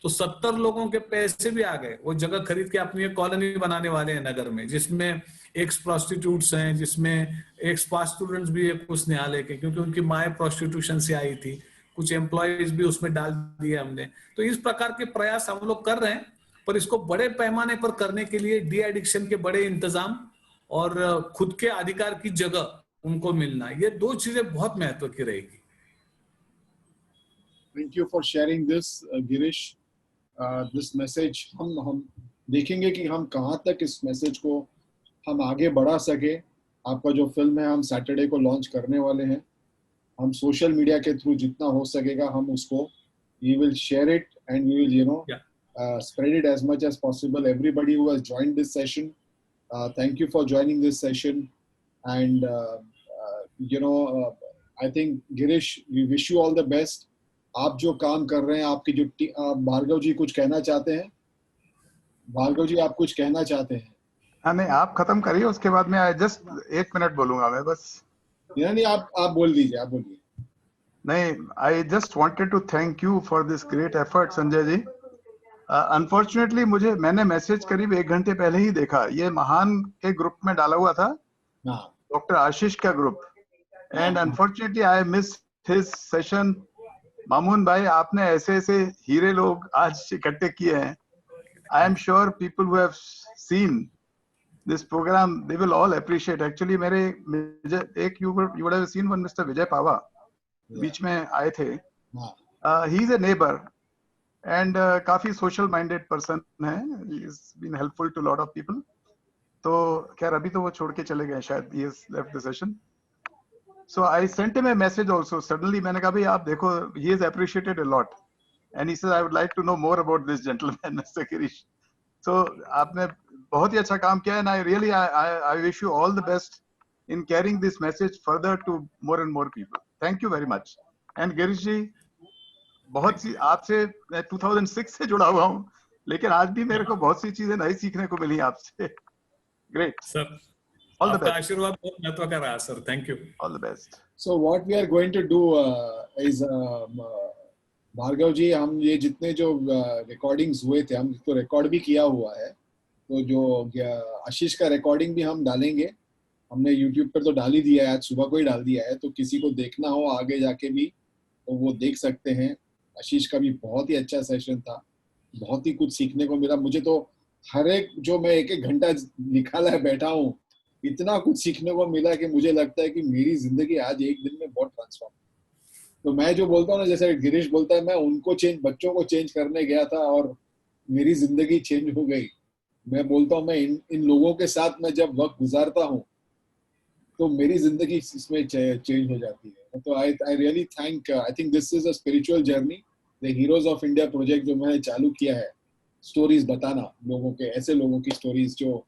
तो 70 लोगों के पैसे भी आ गए, वो जगह खरीद के अपनी एक कॉलोनी बनाने वाले हैं नगर में, जिसमें एक्स प्रोस्टिट्यूट्स हैं, जिसमें एक्स पास स्टूडेंट्स भी है कुछ न्यायालय के, क्योंकि उनकी माए प्रोस्टिट्यूशन से आई थी, कुछ एम्प्लॉयज भी उसमें डाल दिए हमने। तो इस प्रकार के प्रयास हम लोग कर रहे हैं, पर इसको बड़े पैमाने पर करने के लिए डी एडिक्शन के बड़े इंतजाम और खुद के अधिकार की जगह उनको मिलना, ये 2 चीजें बहुत महत्व की रहेगी। Thank you for sharing this Girish, this message. हम देखेंगे कि हम कहाँ तक इस मैसेज को हम आगे बढ़ा सके। आपका जो फिल्म है हम सैटरडे को लॉन्च करने वाले हैं, हम सोशल मीडिया के थ्रू जितना हो सकेगा हम उसको we will share it and we will spread it as much as possible. Everybody who has joined this session, thank you for joining this session, and I think Girish, we wish you all the best. आप जो काम कर रहे हैं, आपकी जो भार्गव जी कुछ कहना चाहते हैं? भार्गव जी आप कुछ कहना चाहते हैं? हाँ नहीं, आप खत्म करिए, उसके बाद मैं जस्ट 1 मिनट बोलूंगा मैं बस। नहीं, आप बोल दीजिए, आप बोलिए। नहीं, I just wanted to thank you for this great effort, Sanjay ji. Unfortunately मैंने मैसेज करीब 1 घंटे पहले ही देखा, ये महान के ग्रुप में डाला हुआ था, डॉक्टर आशीष का group, and unfortunately I miss his session. Mamun भाई, आपने ऐसे ऐसे हीरे लोग आज इकट्ठे किए हैं। I am sure people who have seen this program, they will all appreciate. Actually मेरे एक you would have seen one Mr. Vijay Pava, बीच में आए थे। he is a neighbor and काफी social minded person है, he has been helpful to a lot of people. तो खैर अभी तो वो छोड़ के चले गए शायद, he has left the session. So I sent him a message also. Suddenly मैंने कहा भाई आप देखो, he is appreciated a lot and he says I would like to know more about this gentleman, Mr. Girish. So आपने बहुत ही अच्छा काम किया, and I really I wish you all the best in carrying this message further to more and more people. Thank you very much. And Girish जी, बहुत सी आपसे 2006 से जुड़ा हुआ हूँ, लेकिन आज भी मेरे को बहुत सी चीजें नई सीखने को मिली आपसे। Great. Sir, all the आपका best. आशीर्वाद बहुत महत्व का रहा sir, thank you. All the best. So what we are going to do is Bhargav ji, हम ये जितने जो रिकॉर्डिंग्स हुए थे, हम तो रिकॉर्ड भी किया हुआ है, तो जो आशीष का रिकॉर्डिंग भी हम डालेंगे। हमने YouTube पर तो डाल ही दिया है, आज सुबह को ही डाल दिया है, तो किसी को देखना हो आगे जाके भी तो वो देख सकते हैं। आशीष का भी बहुत ही अच्छा सेशन था, बहुत ही कुछ सीखने को मिला मुझे। तो हर एक जो मैं 1-1 घंटा निकाला है बैठा हूँ, इतना कुछ सीखने को मिला कि मुझे लगता है कि मेरी जिंदगी आज एक दिन में बहुत ट्रांसफॉर्म। तो मैं जो बोलता हूँ ना, जैसे गिरीश बोलता है, मैं उनको बच्चों को चेंज करने गया था और मेरी जिंदगी चेंज हो गई। मैं बोलता हूँ, मैं इन लोगों के साथ मैं जब वक्त गुजारता हूँ तो मेरी जिंदगी इसमें चेंज हो जाती है। तो I really I think this is a spiritual journey. The heroes of India project जो मैंने चालू किया है, स्टोरीज बताना लोगों के, ऐसे लोगों की स्टोरीज जो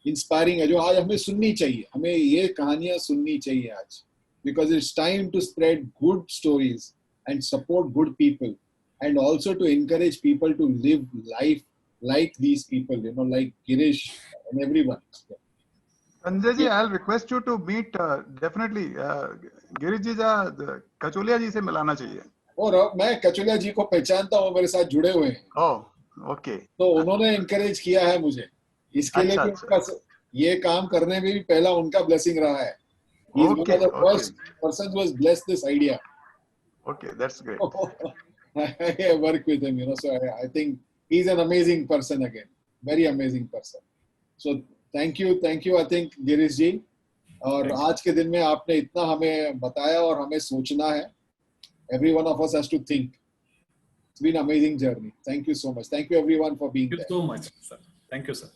इंस्पायरिंग है, जो आज हमें सुननी चाहिए, हमें ये कहानियां सुननी चाहिए आज, because it's time to spread good stories and support good people and also to encourage people to live life like these people, you know, like Girish and everyone. Sanjay ji, I'll request you to meet definitely Girish जी कचोलिया जी से मिलाना चाहिए. और मैं कचोलिया जी को पहचानता हूँ, मेरे साथ जुड़े हुए हैं. ओह, ओके. तो उन्होंने encourage किया है मुझे. इसके लिए भी उनका ये काम करने में भी पहला उनका blessing रहा है. He is one of the first person who has blessed this idea. Okay, that's great. I work with him, you know, so I think he's an amazing person again, very amazing person. So thank you, I think Girish ji. और आज के दिन में आपने इतना हमें बताया और हमें सोचना है. Every one of us has to think. It's been an amazing journey. Thank you so much. Thank you everyone for being there. Thank you so much, sir. Thank you, sir.